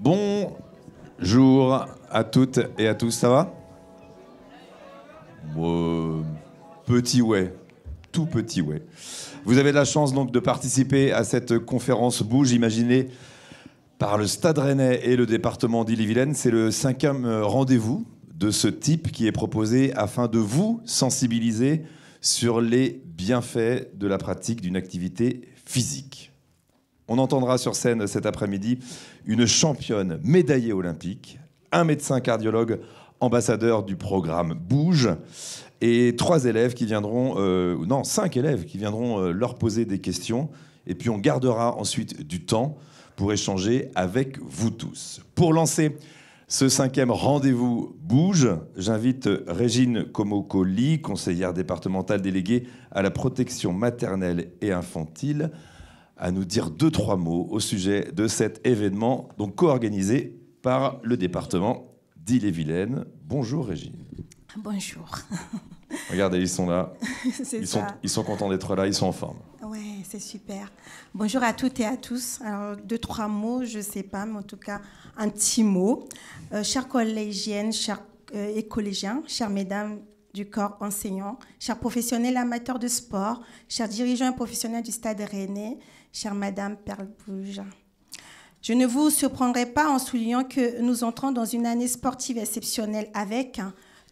Bonjour à toutes et à tous, ça va? Petit ouais, tout petit ouais. Vous avez de la chance donc de participer à cette conférence Bouge, imaginée par le Stade Rennais et le département d'Ille-et-Vilaine. C'est le 5e rendez-vous de ce type qui est proposé afin de vous sensibiliser sur les bienfaits de la pratique d'une activité physique. On entendra sur scène cet après-midi une championne médaillée olympique, un médecin cardiologue ambassadeur du programme Bouge et 5 élèves qui viendront leur poser des questions. Et puis on gardera ensuite du temps pour échanger avec vous tous. Pour lancer ce 5e rendez-vous Bouge, j'invite Régine Komokoli, conseillère départementale déléguée à la protection maternelle et infantile, à nous dire 2-3 mots au sujet de cet événement, donc co-organisé par le département d'Ille-et-Vilaine. Bonjour Régine. Bonjour. Regardez, ils sont là. Ils sont contents d'être là, ils sont en forme. Oui, c'est super. Bonjour à toutes et à tous. Alors, 2-3 mots, je ne sais pas, mais en tout cas, un petit mot. Chères collégiennes, chers et collégiens, chères mesdames du corps enseignant, chers professionnels amateurs de sport, chers dirigeants et professionnels du Stade Rennais, chère Madame Perle-Bouge. Je ne vous surprendrai pas en soulignant que nous entrons dans une année sportive exceptionnelle avec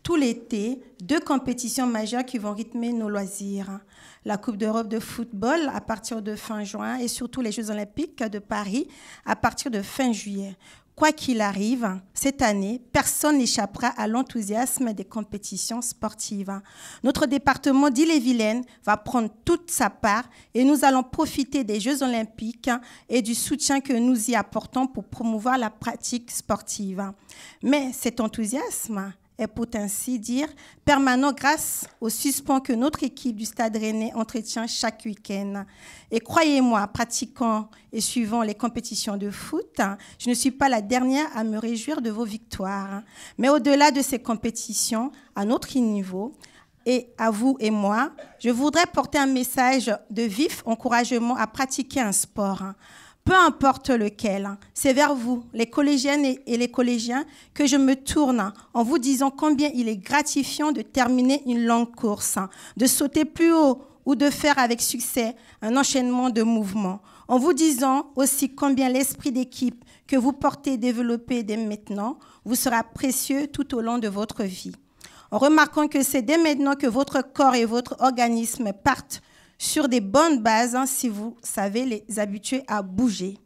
tout l'été 2 compétitions majeures qui vont rythmer nos loisirs. La Coupe d'Europe de football à partir de fin juin et surtout les Jeux Olympiques de Paris à partir de fin juillet. Quoi qu'il arrive, cette année, personne n'échappera à l'enthousiasme des compétitions sportives. Notre département d'Ille-et-Vilaine va prendre toute sa part et nous allons profiter des Jeux Olympiques et du soutien que nous y apportons pour promouvoir la pratique sportive. Mais cet enthousiasme est pour ainsi dire permanent grâce au suspens que notre équipe du Stade Rennais entretient chaque week-end. Et croyez-moi, pratiquant et suivant les compétitions de foot, je ne suis pas la dernière à me réjouir de vos victoires. Mais au-delà de ces compétitions, à notre niveau, et à vous et moi, je voudrais porter un message de vif encouragement à pratiquer un sport. Peu importe lequel, c'est vers vous, les collégiennes et les collégiens, que je me tourne en vous disant combien il est gratifiant de terminer une longue course, de sauter plus haut ou de faire avec succès un enchaînement de mouvements. En vous disant aussi combien l'esprit d'équipe que vous portez développé dès maintenant vous sera précieux tout au long de votre vie. En remarquant que c'est dès maintenant que votre corps et votre organisme partent sur des bonnes bases, si vous savez les habituer à bouger.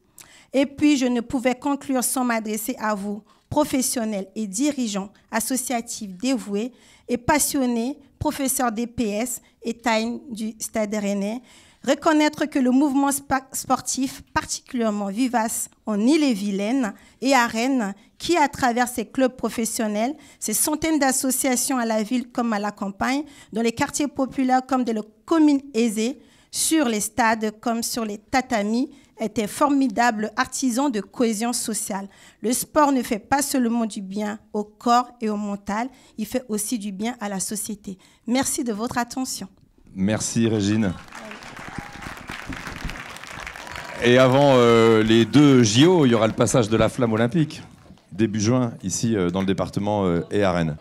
Et puis, je ne pouvais conclure sans m'adresser à vous, professionnels et dirigeants associatifs dévoués et passionnés, professeurs d'EPS et TAIN du Stade Rennais, reconnaître que le mouvement sportif, particulièrement vivace en Ille-et-Vilaine et à Rennes, qui, à travers ses clubs professionnels, ses centaines d'associations à la ville comme à la campagne, dans les quartiers populaires comme dans les communes aisées, sur les stades comme sur les tatamis, étaient formidables artisans de cohésion sociale. Le sport ne fait pas seulement du bien au corps et au mental, il fait aussi du bien à la société. Merci de votre attention. Merci Régine. Et avant les 2 JO, il y aura le passage de la flamme olympique, début juin, ici dans le département et à Rennes.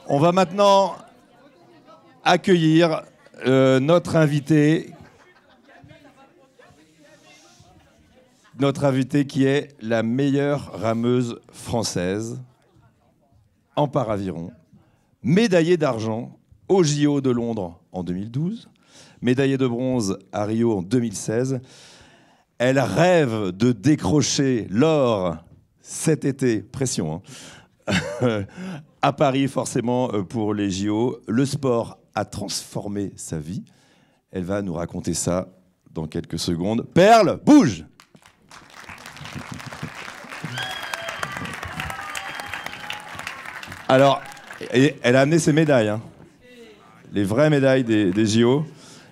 On va maintenant accueillir notre invitée qui est la meilleure rameuse française en paraviron, médaillée d'argent aux JO de Londres en 2012, médaillée de bronze à Rio en 2016. Elle rêve de décrocher l'or cet été, pression, hein, à Paris forcément pour les JO. Le sport a transformé sa vie. Elle va nous raconter ça dans quelques secondes. Perle, bouge! Alors, elle a amené ses médailles, hein, les vraies médailles des JO.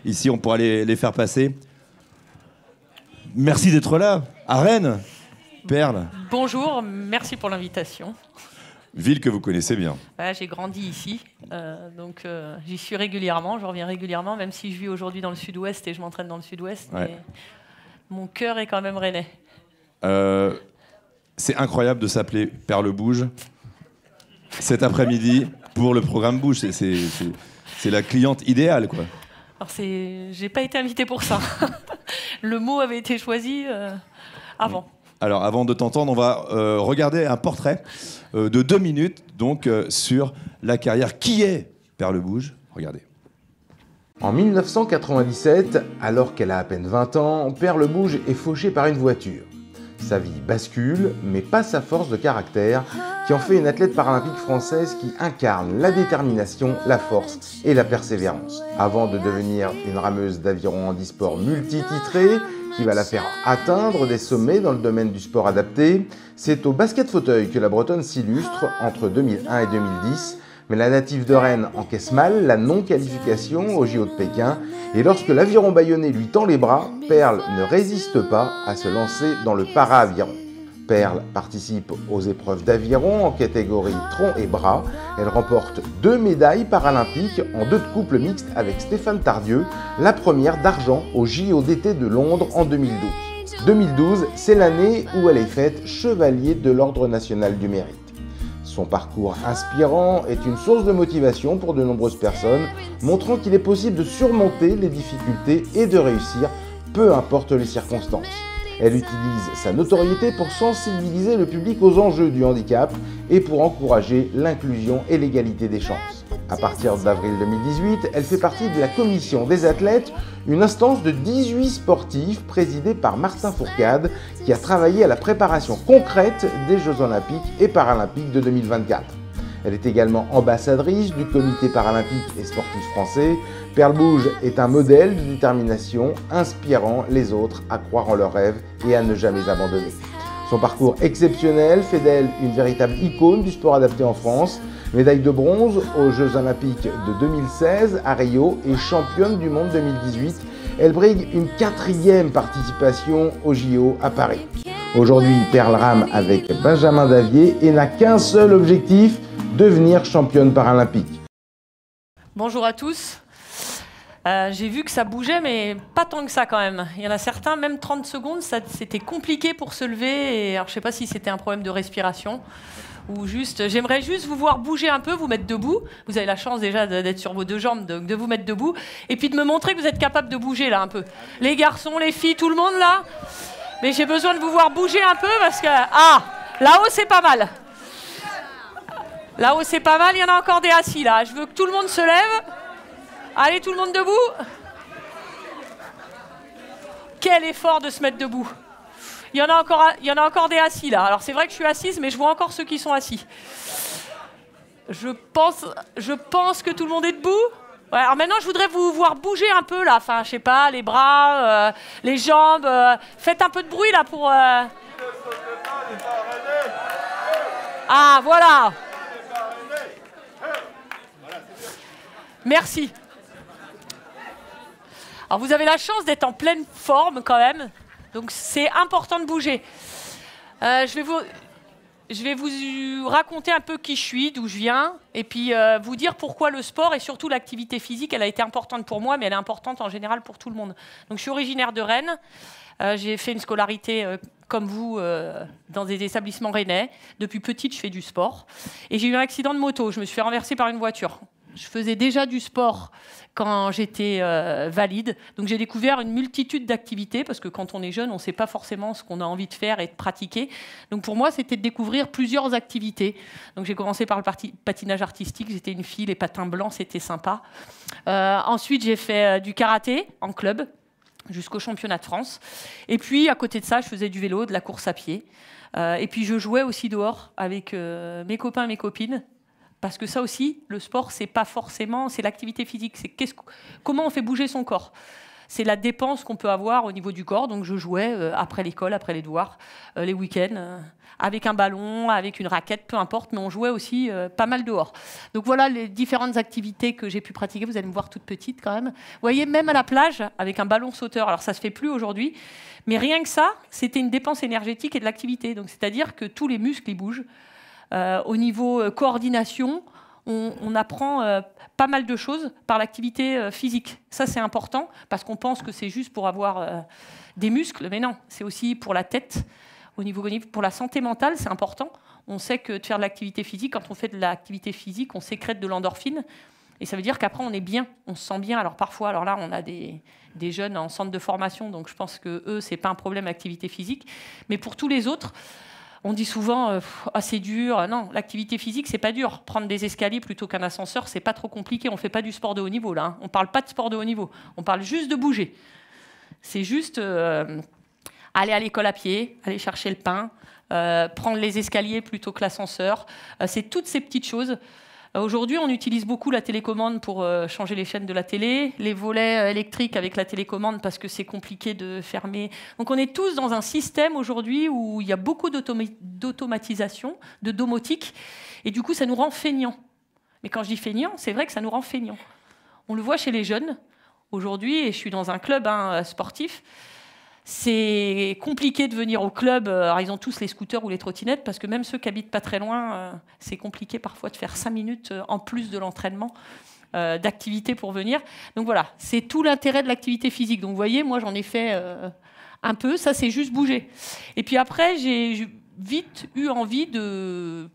Ici, on pourra les faire passer. Merci d'être là, à Rennes, Perle. Bonjour, merci pour l'invitation. Ville que vous connaissez bien. Voilà, j'ai grandi ici, donc j'y suis régulièrement, je reviens régulièrement, même si je vis aujourd'hui dans le sud-ouest et je m'entraîne dans le sud-ouest. Ouais. Mais mon cœur est quand même rennais. C'est incroyable de s'appeler Perle Bouge cet après-midi pour le programme Bouge. C'est la cliente idéale, quoi. Alors j'ai pas été invitée pour ça. Le mot avait été choisi avant. Alors, avant de t'entendre, on va regarder un portrait de 2 minutes donc, sur la carrière. Qui est Perle Bouge? Regardez. En 1997, alors qu'elle a à peine 20 ans, Perle Bouge est fauchée par une voiture. Sa vie bascule, mais pas sa force de caractère, qui en fait une athlète paralympique française qui incarne la détermination, la force et la persévérance. Avant de devenir une rameuse d'aviron handisport multititrée, qui va la faire atteindre des sommets dans le domaine du sport adapté, c'est au basket fauteuil que la Bretonne s'illustre entre 2001 et 2010, mais la native de Rennes encaisse mal la non-qualification au JO de Pékin, et lorsque l'aviron bayonnais lui tend les bras, Perle ne résiste pas à se lancer dans le para-aviron. Perle participe aux épreuves d'aviron en catégorie tronc et bras. Elle remporte 2 médailles paralympiques en 2 de couple mixte avec Stéphane Tardieu, la première d'argent au JO d'été de Londres en 2012. 2012, c'est l'année où elle est faite chevalier de l'Ordre national du mérite. Son parcours inspirant est une source de motivation pour de nombreuses personnes, montrant qu'il est possible de surmonter les difficultés et de réussir, peu importe les circonstances. Elle utilise sa notoriété pour sensibiliser le public aux enjeux du handicap et pour encourager l'inclusion et l'égalité des chances. À partir d'avril 2018, elle fait partie de la commission des athlètes, une instance de 18 sportifs présidée par Martin Fourcade, qui a travaillé à la préparation concrète des Jeux Olympiques et Paralympiques de 2024. Elle est également ambassadrice du Comité paralympique et sportif français. Perle Bouge est un modèle de détermination inspirant les autres à croire en leurs rêves et à ne jamais abandonner. Son parcours exceptionnel fait d'elle une véritable icône du sport adapté en France. Médaille de bronze aux Jeux Olympiques de 2016 à Rio et championne du monde 2018, elle brigue une 4e participation aux JO à Paris. Aujourd'hui, Perle rame avec Benjamin Davier et n'a qu'un seul objectif, devenir championne paralympique. Bonjour à tous. J'ai vu que ça bougeait, mais pas tant que ça quand même. Il y en a certains, même 30 secondes, c'était compliqué pour se lever. Et, alors, je ne sais pas si c'était un problème de respiration ou juste... J'aimerais juste vous voir bouger un peu, vous mettre debout. Vous avez la chance déjà d'être sur vos 2 jambes, donc de vous mettre debout. Et puis de me montrer que vous êtes capable de bouger là un peu. Les garçons, les filles, tout le monde là. Mais j'ai besoin de vous voir bouger un peu parce que... Ah, là-haut c'est pas mal. Là-haut c'est pas mal, il y en a encore des assis là. Je veux que tout le monde se lève. Allez, tout le monde debout. Quel effort de se mettre debout. Il y en a encore des assis là. Alors c'est vrai que je suis assise, mais je vois encore ceux qui sont assis. Je pense que tout le monde est debout. Ouais, alors maintenant, je voudrais vous voir bouger un peu là. Enfin, je sais pas, les bras, les jambes. Faites un peu de bruit là pour... Ah, voilà. Merci. Alors vous avez la chance d'être en pleine forme quand même, donc c'est important de bouger. Je vais vous raconter un peu qui je suis, d'où je viens, et puis vous dire pourquoi le sport et surtout l'activité physique, elle a été importante pour moi, mais elle est importante en général pour tout le monde. Donc je suis originaire de Rennes, j'ai fait une scolarité comme vous dans des établissements rennais. Depuis petite, je fais du sport, et j'ai eu un accident de moto, je me suis fait renverser par une voiture. Je faisais déjà du sport quand j'étais valide. Donc j'ai découvert une multitude d'activités parce que quand on est jeune, on ne sait pas forcément ce qu'on a envie de faire et de pratiquer. Donc pour moi, c'était de découvrir plusieurs activités. Donc j'ai commencé par le patinage artistique. J'étais une fille, les patins blancs, c'était sympa. Ensuite, j'ai fait du karaté en club jusqu'au championnat de France. Et puis, à côté de ça, je faisais du vélo, de la course à pied. Et puis, je jouais aussi dehors avec mes copains et mes copines. Parce que ça aussi, le sport, c'est pas forcément, c'est l'activité physique. C'est comment on fait bouger son corps. C'est la dépense qu'on peut avoir au niveau du corps. Donc je jouais après l'école, après les devoirs, les week-ends, avec un ballon, avec une raquette, peu importe. Mais on jouait aussi pas mal dehors. Donc voilà les différentes activités que j'ai pu pratiquer. Vous allez me voir toute petite quand même. Vous voyez, même à la plage, avec un ballon sauteur. Alors ça se fait plus aujourd'hui. Mais rien que ça, c'était une dépense énergétique et de l'activité. Donc c'est-à-dire que tous les muscles, ils bougent. Au niveau coordination, on apprend pas mal de choses par l'activité physique. Ça, c'est important parce qu'on pense que c'est juste pour avoir des muscles, mais non, c'est aussi pour la tête, au niveau cognitif. Pour la santé mentale, c'est important. On sait que de faire de l'activité physique, quand on fait de l'activité physique, on sécrète de l'endorphine. Et ça veut dire qu'après, on est bien, on se sent bien. Alors parfois, alors là, on a des jeunes en centre de formation, donc je pense que eux, c'est pas un problème l'activité physique. Mais pour tous les autres, on dit souvent c'est dur. Non, l'activité physique, c'est pas dur. Prendre des escaliers plutôt qu'un ascenseur, c'est pas trop compliqué. On fait pas du sport de haut niveau là. On parle pas de sport de haut niveau. On parle juste de bouger. C'est juste aller à l'école à pied, aller chercher le pain, prendre les escaliers plutôt que l'ascenseur. C'est toutes ces petites choses. Aujourd'hui, on utilise beaucoup la télécommande pour changer les chaînes de la télé, les volets électriques avec la télécommande parce que c'est compliqué de fermer. Donc on est tous dans un système aujourd'hui où il y a beaucoup d'automatisation, de domotique, et du coup ça nous rend feignants. Mais quand je dis feignants, c'est vrai que ça nous rend feignants. On le voit chez les jeunes aujourd'hui, et je suis dans un club sportif. C'est compliqué de venir au club. Alors ils ont tous les scooters ou les trottinettes, parce que même ceux qui habitent pas très loin, c'est compliqué parfois de faire 5 minutes en plus de l'entraînement d'activité pour venir. Donc voilà, c'est tout l'intérêt de l'activité physique. Donc vous voyez, moi j'en ai fait un peu. Ça, c'est juste bouger. Et puis après, j'ai vite eu envie de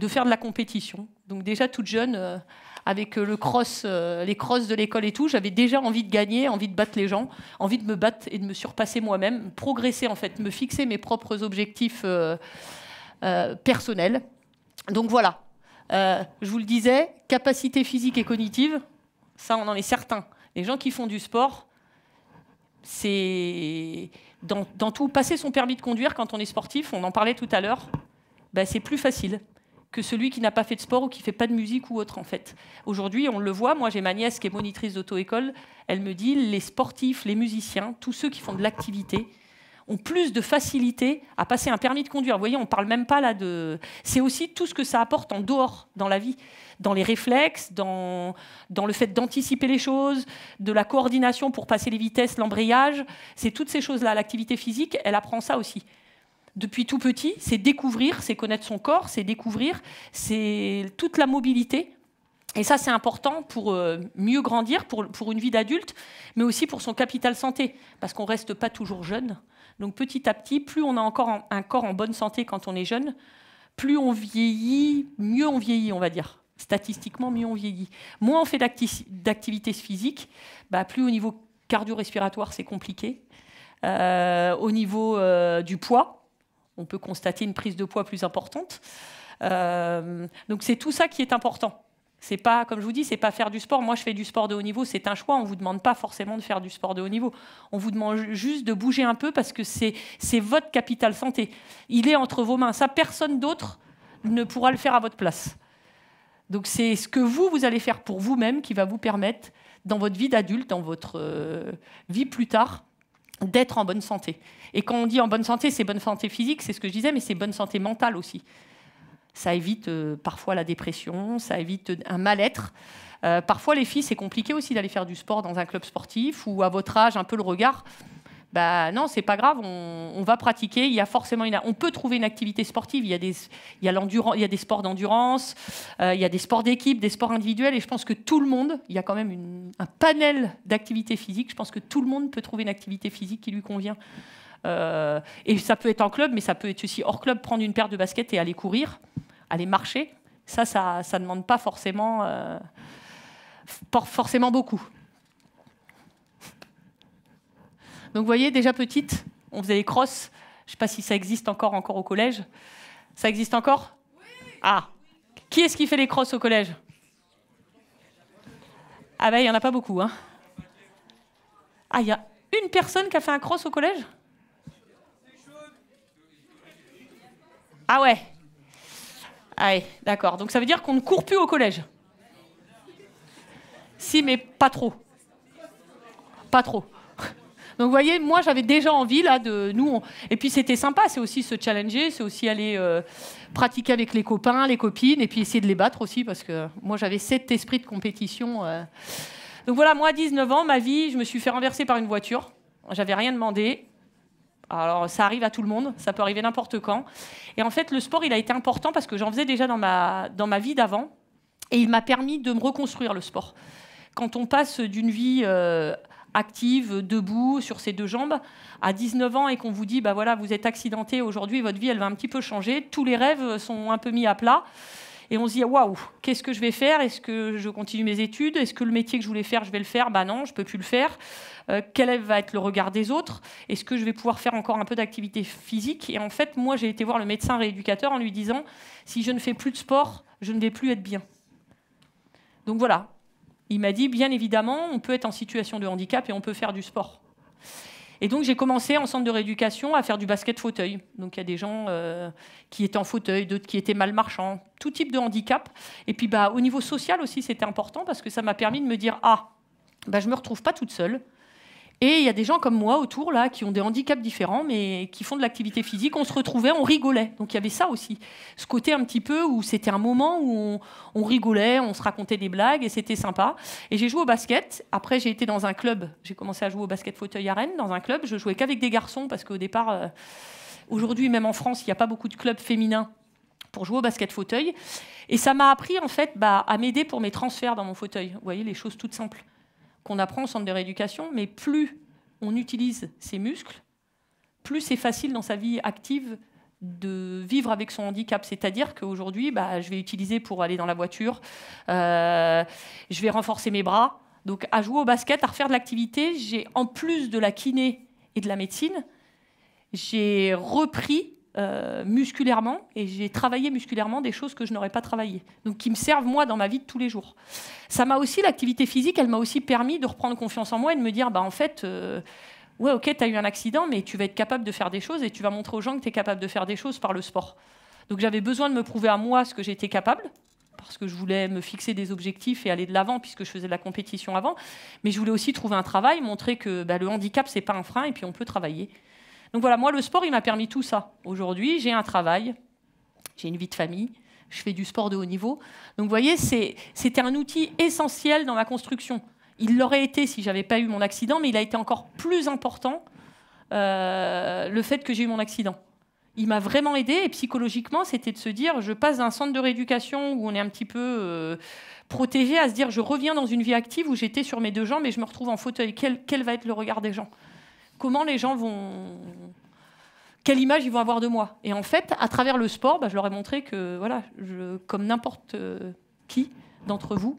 faire de la compétition. Donc déjà toute jeune, avec les crosses de l'école et tout, j'avais déjà envie de gagner, envie de battre les gens, envie de me battre et de me surpasser moi-même, progresser en fait, me fixer mes propres objectifs personnels. Donc voilà, je vous le disais, capacité physique et cognitive, ça on en est certain. Les gens qui font du sport, c'est dans tout. Passer son permis de conduire quand on est sportif, on en parlait tout à l'heure, c'est plus facile que celui qui n'a pas fait de sport ou qui ne fait pas de musique ou autre, en fait. Aujourd'hui, on le voit, moi j'ai ma nièce qui est monitrice d'auto-école, elle me dit, les sportifs, les musiciens, tous ceux qui font de l'activité, ont plus de facilité à passer un permis de conduire. Vous voyez, on ne parle même pas là de... C'est aussi tout ce que ça apporte en dehors, dans la vie, dans les réflexes, dans le fait d'anticiper les choses, de la coordination pour passer les vitesses, l'embrayage. C'est toutes ces choses-là. L'activité physique, elle apprend ça aussi. Depuis tout petit, c'est découvrir, c'est connaître son corps, c'est découvrir, c'est toute la mobilité. Et ça, c'est important pour mieux grandir, pour une vie d'adulte, mais aussi pour son capital santé, parce qu'on ne reste pas toujours jeune. Donc petit à petit, plus on a encore un corps en bonne santé quand on est jeune, plus on vieillit, mieux on vieillit, on va dire. Statistiquement, mieux on vieillit. Moins on fait d'activité physique, plus au niveau cardio-respiratoire, c'est compliqué. Au niveau du poids, on peut constater une prise de poids plus importante. Donc c'est tout ça qui est important. C'est pas, comme je vous dis, c'est pas faire du sport. Moi, je fais du sport de haut niveau, c'est un choix. On vous demande pas forcément de faire du sport de haut niveau. On vous demande juste de bouger un peu parce que c'est votre capital santé. Il est entre vos mains. Ça, personne d'autre ne pourra le faire à votre place. Donc c'est ce que vous allez faire pour vous-même qui va vous permettre, dans votre vie d'adulte, dans votre vie plus tard, d'être en bonne santé. Et quand on dit en bonne santé, c'est bonne santé physique, c'est ce que je disais, mais c'est bonne santé mentale aussi. Ça évite parfois la dépression, ça évite un mal-être. Parfois, les filles, c'est compliqué aussi d'aller faire du sport dans un club sportif ou à votre âge, un peu le regard. Non, c'est pas grave, on va pratiquer. Il y a forcément on peut trouver une activité sportive. Il y a des sports d'endurance, il y a des sports d'équipe, des sports individuels. Et je pense que tout le monde, il y a quand même un panel d'activités physiques. Je pense que tout le monde peut trouver une activité physique qui lui convient. Et ça peut être en club, mais ça peut être aussi hors club, prendre une paire de baskets et aller courir, aller marcher. Ça demande pas forcément beaucoup. Donc vous voyez, déjà petite, on faisait les crosses. Je ne sais pas si ça existe encore au collège. Ça existe encore ? Oui. Ah, qui est-ce qui fait les crosses au collège ? Ah il n'y en a pas beaucoup. Hein. Ah, il y a une personne qui a fait un cross au collège ? Ah ouais. Ah ouais, d'accord. Donc ça veut dire qu'on ne court plus au collège ? Si, mais pas trop. Pas trop. Donc vous voyez, moi j'avais déjà envie là et puis c'était sympa, c'est aussi se challenger, c'est aussi aller pratiquer avec les copains, les copines, et puis essayer de les battre aussi, parce que moi j'avais cet esprit de compétition. Donc voilà, moi à 19 ans, ma vie, je me suis fait renverser par une voiture, j'avais rien demandé. Alors ça arrive à tout le monde, ça peut arriver n'importe quand. Et en fait le sport il a été important parce que j'en faisais déjà dans ma vie d'avant, et il m'a permis de me reconstruire, le sport. Quand on passe d'une vie active, debout, sur ses 2 jambes, à 19 ans et qu'on vous dit, bah voilà, vous êtes accidenté aujourd'hui, votre vie, elle va un petit peu changer, tous les rêves sont un peu mis à plat, et on se dit, waouh, qu'est-ce que je vais faire? Est-ce que je continue mes études? Est-ce que le métier que je voulais faire, je vais le faire? Bah non, je ne peux plus le faire. Quel va être le regard des autres? Est-ce que je vais pouvoir faire encore un peu d'activité physique? Et en fait, moi, j'ai été voir le médecin rééducateur en lui disant, si je ne fais plus de sport, je ne vais plus être bien. Donc voilà. Il m'a dit, bien évidemment, on peut être en situation de handicap et on peut faire du sport. Et donc, j'ai commencé en centre de rééducation à faire du basket fauteuil. Donc, il y a des gens qui étaient en fauteuil, d'autres qui étaient mal marchants, tout type de handicap. Et puis, au niveau social aussi, c'était important parce que ça m'a permis de me dire, je ne me retrouve pas toute seule. Et il y a des gens comme moi autour, là, qui ont des handicaps différents, mais qui font de l'activité physique. On se retrouvait, on rigolait. Donc il y avait ça aussi. Ce côté un petit peu où c'était un moment où on rigolait, on se racontait des blagues et c'était sympa. Et j'ai joué au basket. Après, j'ai été dans un club. J'ai commencé à jouer au basket fauteuil à Rennes, dans un club. Je jouais qu'avec des garçons parce qu'au départ, aujourd'hui, même en France, il n'y a pas beaucoup de clubs féminins pour jouer au basket fauteuil. Et ça m'a appris, en fait, à m'aider pour mes transferts dans mon fauteuil. Vous voyez, les choses toutes simples qu'on apprend au centre de rééducation, mais plus on utilise ses muscles, plus c'est facile dans sa vie active de vivre avec son handicap. C'est-à-dire qu'aujourd'hui, je vais utiliser pour aller dans la voiture, je vais renforcer mes bras. Donc à jouer au basket, à refaire de l'activité, j'ai, en plus de la kiné et de la médecine, j'ai repris musculairement, et j'ai travaillé musculairement des choses que je n'aurais pas travaillées, donc qui me servent moi dans ma vie de tous les jours. Ça m'a aussi, l'activité physique, elle m'a aussi permis de reprendre confiance en moi et de me dire, en fait, ouais, ok, tu as eu un accident, mais tu vas être capable de faire des choses et tu vas montrer aux gens que tu es capable de faire des choses par le sport. Donc j'avais besoin de me prouver à moi ce que j'étais capable, parce que je voulais me fixer des objectifs et aller de l'avant, puisque je faisais de la compétition avant, mais je voulais aussi trouver un travail, montrer que le handicap, c'est pas un frein et puis on peut travailler. Donc voilà, moi, le sport, il m'a permis tout ça. Aujourd'hui, j'ai un travail, j'ai une vie de famille, je fais du sport de haut niveau. Donc vous voyez, c'était un outil essentiel dans ma construction. Il l'aurait été si je n'avais pas eu mon accident, mais il a été encore plus important le fait que j'ai eu mon accident. Il m'a vraiment aidé, et psychologiquement, c'était de se dire, je passe d'un centre de rééducation où on est un petit peu protégé à se dire, je reviens dans une vie active où j'étais sur mes 2 jambes et je me retrouve en fauteuil. Quel va être le regard des gens ? Comment les gens vont... Quelle image ils vont avoir de moi? Et en fait, à travers le sport, je leur ai montré que, voilà, comme n'importe qui d'entre vous,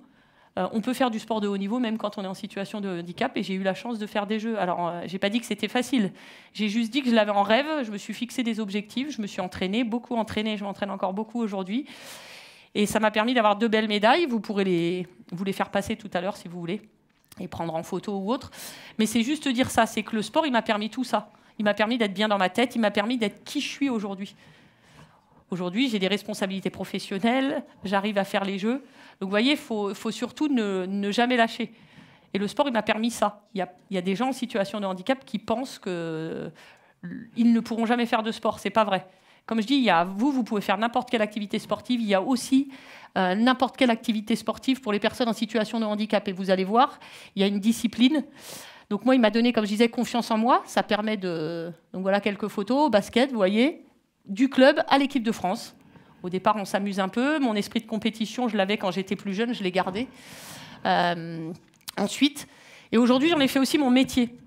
on peut faire du sport de haut niveau, même quand on est en situation de handicap. Et j'ai eu la chance de faire des jeux. Alors, j'ai pas dit que c'était facile. J'ai juste dit que je l'avais en rêve. Je me suis fixé des objectifs. Je me suis entraînée, beaucoup entraînée. Je m'entraîne encore beaucoup aujourd'hui. Et ça m'a permis d'avoir 2 belles médailles. Vous pourrez vous les faire passer tout à l'heure, si vous voulez, et prendre en photo ou autre. Mais c'est juste dire ça, c'est que le sport, il m'a permis tout ça. Il m'a permis d'être bien dans ma tête, il m'a permis d'être qui je suis aujourd'hui. Aujourd'hui, j'ai des responsabilités professionnelles, j'arrive à faire les jeux. Donc vous voyez, il faut surtout ne jamais lâcher. Et le sport, il m'a permis ça. Il y a des gens en situation de handicap qui pensent qu'ils ne pourront jamais faire de sport. C'est pas vrai. Comme je dis, vous pouvez faire n'importe quelle activité sportive. Il y a aussi n'importe quelle activité sportive pour les personnes en situation de handicap. Et vous allez voir, il y a une discipline. Donc moi, il m'a donné, comme je disais, confiance en moi. Ça permet de... Donc voilà quelques photos, basket, vous voyez, du club à l'équipe de France. Au départ, on s'amuse un peu. Mon esprit de compétition, je l'avais quand j'étais plus jeune, je l'ai gardé. Ensuite, et aujourd'hui, j'en ai fait aussi mon métier.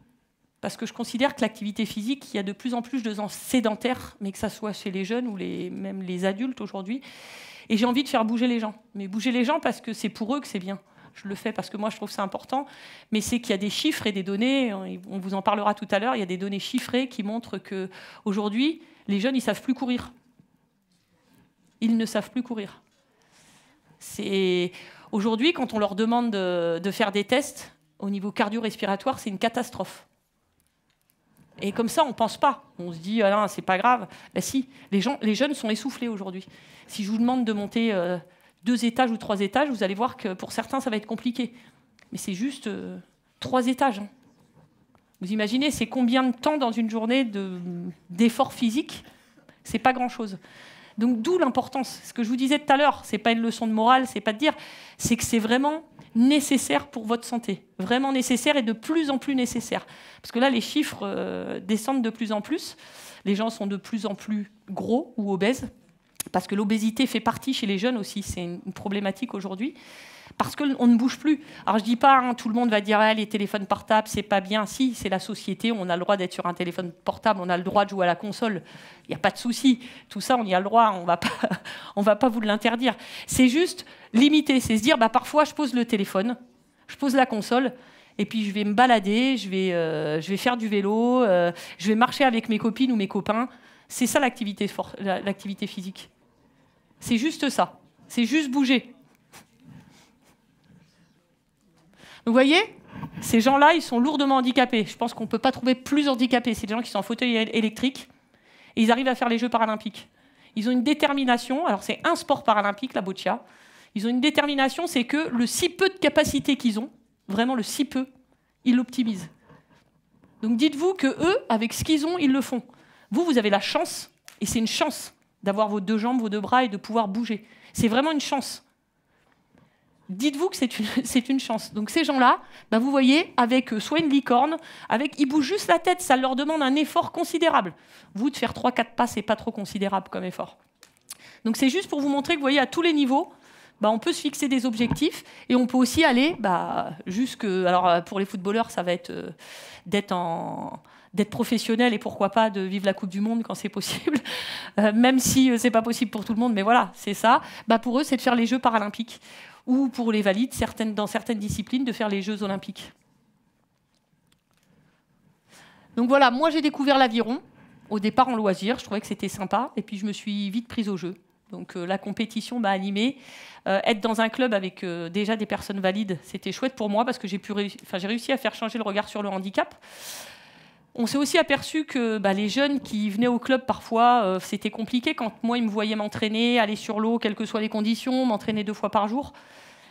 Parce que je considère que l'activité physique, il y a de plus en plus de gens sédentaires, mais que ça soit chez les jeunes ou même les adultes aujourd'hui. Et j'ai envie de faire bouger les gens. Mais bouger les gens parce que c'est pour eux que c'est bien. Je le fais parce que moi, je trouve ça important. Mais c'est qu'il y a des chiffres et des données, on vous en parlera tout à l'heure, il y a des données chiffrées qui montrent qu'aujourd'hui, les jeunes, ils ne savent plus courir. Ils ne savent plus courir. Aujourd'hui, quand on leur demande de faire des tests au niveau cardio-respiratoire, c'est une catastrophe. Et comme ça, on ne pense pas. On se dit, ah non, c'est pas grave. Ben si, les jeunes sont essoufflés aujourd'hui. Si je vous demande de monter 2 étages ou 3 étages, vous allez voir que pour certains, ça va être compliqué. Mais c'est juste 3 étages. Hein. Vous imaginez, c'est combien de temps dans une journée d'effort physique? C'est pas grand-chose. Donc d'où l'importance. Ce que je vous disais tout à l'heure, c'est pas une leçon de morale, c'est pas de dire, c'est que c'est vraiment nécessaire pour votre santé. Vraiment nécessaire et de plus en plus nécessaire. Parce que là, les chiffres descendent de plus en plus. Les gens sont de plus en plus gros ou obèses. Parce que l'obésité fait partie chez les jeunes aussi. C'est une problématique aujourd'hui. Parce qu'on ne bouge plus. Alors je dis pas, hein, tout le monde va dire les téléphones portables, c'est pas bien. Si, c'est la société, on a le droit d'être sur un téléphone portable, on a le droit de jouer à la console. Il n'y a pas de souci. Tout ça, on y a le droit, on va pas vous l'interdire. C'est juste limiter, c'est se dire, parfois je pose le téléphone, je pose la console, et puis je vais me balader, je vais faire du vélo, je vais marcher avec mes copines ou mes copains. C'est ça l'activité physique. C'est juste ça. C'est juste bouger. Vous voyez, ces gens-là, ils sont lourdement handicapés. Je pense qu'on ne peut pas trouver plus handicapés. C'est des gens qui sont en fauteuil électrique et ils arrivent à faire les Jeux paralympiques. Ils ont une détermination. Alors, c'est un sport paralympique, la boccia. Ils ont une détermination, c'est que le si peu de capacité qu'ils ont, vraiment le si peu, ils l'optimisent. Donc, dites-vous que eux, avec ce qu'ils ont, ils le font. Vous avez la chance, et c'est une chance, d'avoir vos 2 jambes, vos 2 bras et de pouvoir bouger. C'est vraiment une chance. Dites-vous que c'est une chance. Donc ces gens-là, vous voyez, avec soit une licorne, ils bougent juste la tête, ça leur demande un effort considérable. Vous, de faire 3-4 pas, c'est pas trop considérable comme effort. Donc c'est juste pour vous montrer que vous voyez, à tous les niveaux, on peut se fixer des objectifs et on peut aussi aller jusque... Alors pour les footballeurs, ça va être d'être professionnel et pourquoi pas de vivre la Coupe du Monde quand c'est possible, même si c'est pas possible pour tout le monde, mais voilà, c'est ça. Pour eux, c'est de faire les Jeux paralympiques. Ou pour les valides, dans certaines disciplines, de faire les Jeux olympiques. Donc voilà, moi j'ai découvert l'aviron, au départ en loisir, je trouvais que c'était sympa, et puis je me suis vite prise au jeu. Donc la compétition m'a animée. Être dans un club avec déjà des personnes valides, c'était chouette pour moi, parce que j'ai réussi à faire changer le regard sur le handicap. On s'est aussi aperçu que les jeunes qui venaient au club, parfois, c'était compliqué. Quand moi, ils me voyaient m'entraîner, aller sur l'eau, quelles que soient les conditions, m'entraîner 2 fois par jour,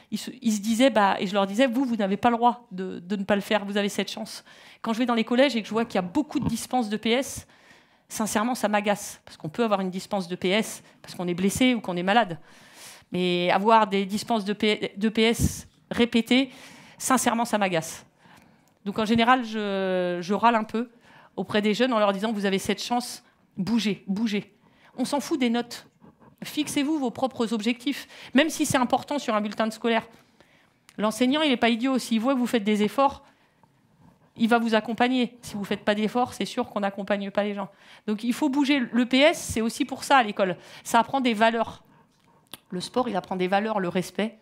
ils se disaient, et je leur disais, vous n'avez pas le droit de ne pas le faire, vous avez cette chance. Quand je vais dans les collèges et que je vois qu'il y a beaucoup de dispenses de PS, sincèrement, ça m'agace. Parce qu'on peut avoir une dispense de PS parce qu'on est blessé ou qu'on est malade. Mais avoir des dispenses de PS répétées, sincèrement, ça m'agace. Donc en général, je râle un peu auprès des jeunes en leur disant, vous avez cette chance, bougez. On s'en fout des notes. Fixez-vous vos propres objectifs, même si c'est important sur un bulletin de scolaire. L'enseignant, il n'est pas idiot. S'il voit que vous faites des efforts, il va vous accompagner. Si vous ne faites pas d'efforts, c'est sûr qu'on n'accompagne pas les gens. Donc il faut bouger. Le PS, c'est aussi pour ça à l'école. Ça apprend des valeurs. Le sport, il apprend des valeurs, le respect.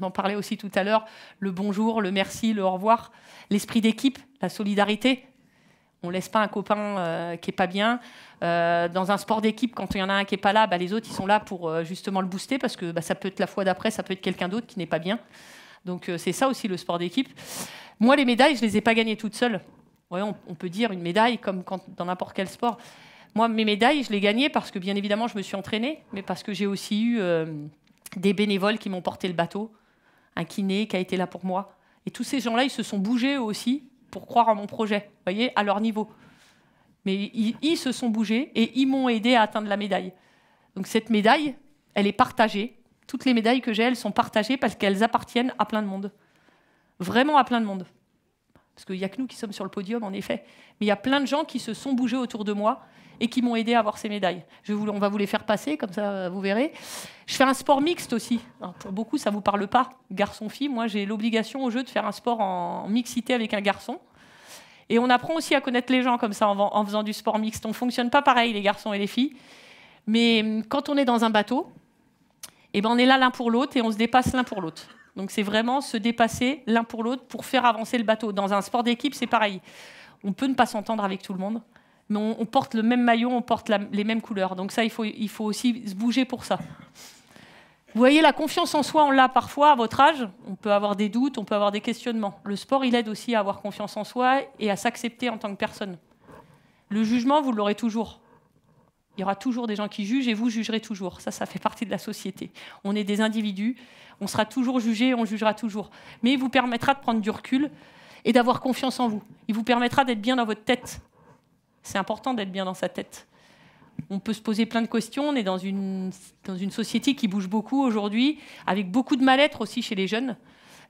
On en parlait aussi tout à l'heure, le bonjour, le merci, le au revoir, l'esprit d'équipe, la solidarité. On ne laisse pas un copain qui n'est pas bien. Dans un sport d'équipe, quand il y en a un qui n'est pas là, les autres, ils sont là pour justement le booster, parce que ça peut être la fois d'après, ça peut être quelqu'un d'autre qui n'est pas bien. Donc c'est ça aussi le sport d'équipe. Moi, les médailles, je ne les ai pas gagnées toutes seules. Ouais, on peut dire une médaille comme dans n'importe quel sport. Moi, mes médailles, je les gagnais parce que, bien évidemment, je me suis entraînée, mais parce que j'ai aussi eu des bénévoles qui m'ont porté le bateau, un kiné qui a été là pour moi. Et tous ces gens-là, ils se sont bougés eux aussi pour croire en mon projet, vous voyez, à leur niveau. Mais ils se sont bougés et ils m'ont aidé à atteindre la médaille. Donc cette médaille, elle est partagée. Toutes les médailles que j'ai, elles sont partagées parce qu'elles appartiennent à plein de monde. Vraiment à plein de monde. Parce qu'il n'y a que nous qui sommes sur le podium, en effet. Mais il y a plein de gens qui se sont bougés autour de moi et qui m'ont aidé à avoir ces médailles. On va vous les faire passer, comme ça vous verrez. Je fais un sport mixte aussi. Alors, pour beaucoup, ça ne vous parle pas, garçon-fille. Moi, j'ai l'obligation au jeu de faire un sport en mixité avec un garçon. Et on apprend aussi à connaître les gens comme ça en faisant du sport mixte. On ne fonctionne pas pareil, les garçons et les filles. Mais quand on est dans un bateau, on est là l'un pour l'autre et on se dépasse l'un pour l'autre. Donc c'est vraiment se dépasser l'un pour l'autre pour faire avancer le bateau. Dans un sport d'équipe, c'est pareil. On peut ne pas s'entendre avec tout le monde, mais on porte le même maillot, on porte les mêmes couleurs. Donc ça, il faut aussi se bouger pour ça. Vous voyez, la confiance en soi, on l'a parfois à votre âge. On peut avoir des doutes, on peut avoir des questionnements. Le sport, il aide aussi à avoir confiance en soi et à s'accepter en tant que personne. Le jugement, vous l'aurez toujours. Il y aura toujours des gens qui jugent et vous jugerez toujours. Ça fait partie de la société. On est des individus, on sera toujours jugé, on jugera toujours. Mais il vous permettra de prendre du recul et d'avoir confiance en vous. Il vous permettra d'être bien dans votre tête. C'est important d'être bien dans sa tête. On peut se poser plein de questions. On est dans une société qui bouge beaucoup aujourd'hui, avec beaucoup de mal-être aussi chez les jeunes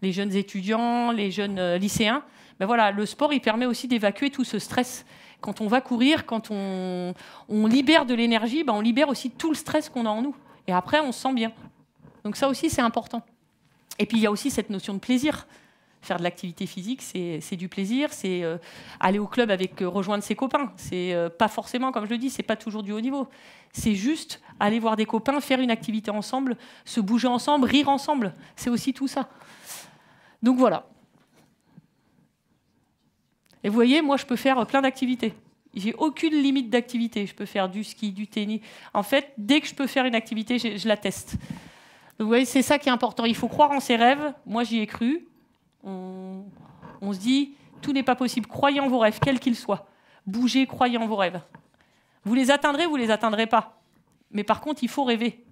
étudiants, les jeunes lycéens. Voilà, le sport, il permet aussi d'évacuer tout ce stress. Quand on va courir, quand on libère de l'énergie, on libère aussi tout le stress qu'on a en nous. Et après, on se sent bien. Donc ça aussi, c'est important. Et puis il y a aussi cette notion de plaisir. Faire de l'activité physique, c'est du plaisir, c'est aller au club avec rejoindre ses copains. C'est pas forcément, comme je le dis, c'est pas toujours du haut niveau. C'est juste aller voir des copains, faire une activité ensemble, se bouger ensemble, rire ensemble. C'est aussi tout ça. Donc voilà. Et vous voyez, moi, je peux faire plein d'activités. J'ai aucune limite d'activité. Je peux faire du ski, du tennis. En fait, dès que je peux faire une activité, je la teste. Donc vous voyez, c'est ça qui est important. Il faut croire en ses rêves. Moi, j'y ai cru. On se dit, tout n'est pas possible. Croyez en vos rêves, quels qu'ils soient. Bougez, croyez en vos rêves. Vous les atteindrez, vous les atteindrez pas. Mais par contre, il faut rêver.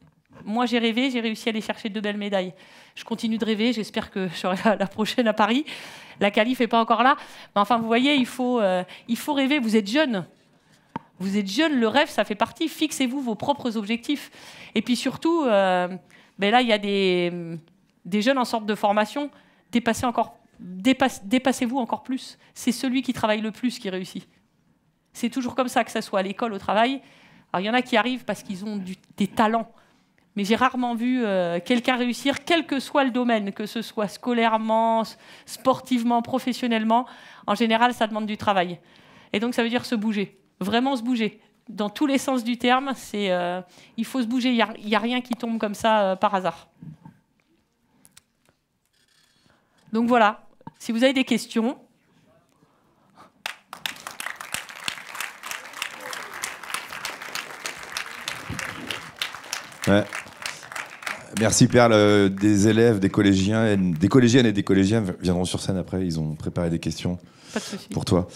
Moi, j'ai rêvé, j'ai réussi à aller chercher 2 belles médailles. Je continue de rêver, j'espère que je serai la prochaine à Paris. La qualif n'est pas encore là. Mais enfin, vous voyez, il faut rêver. Vous êtes jeune. Vous êtes jeune, le rêve, ça fait partie. Fixez-vous vos propres objectifs. Et puis surtout, là, il y a des jeunes en sorte de formation. Dépassez-vous encore plus. C'est celui qui travaille le plus qui réussit. C'est toujours comme ça, que ce soit à l'école, au travail. Alors, il y en a qui arrivent parce qu'ils ont des talents. Mais j'ai rarement vu quelqu'un réussir, quel que soit le domaine, que ce soit scolairement, sportivement, professionnellement. En général, ça demande du travail. Et donc, ça veut dire se bouger. Vraiment se bouger. Dans tous les sens du terme, il faut se bouger. Il n'y a rien qui tombe comme ça par hasard. Donc voilà, si vous avez des questions. Ouais. Merci Perle. Des élèves, des collégiennes et des collégiens viendront sur scène après. Ils ont préparé des questions pour toi.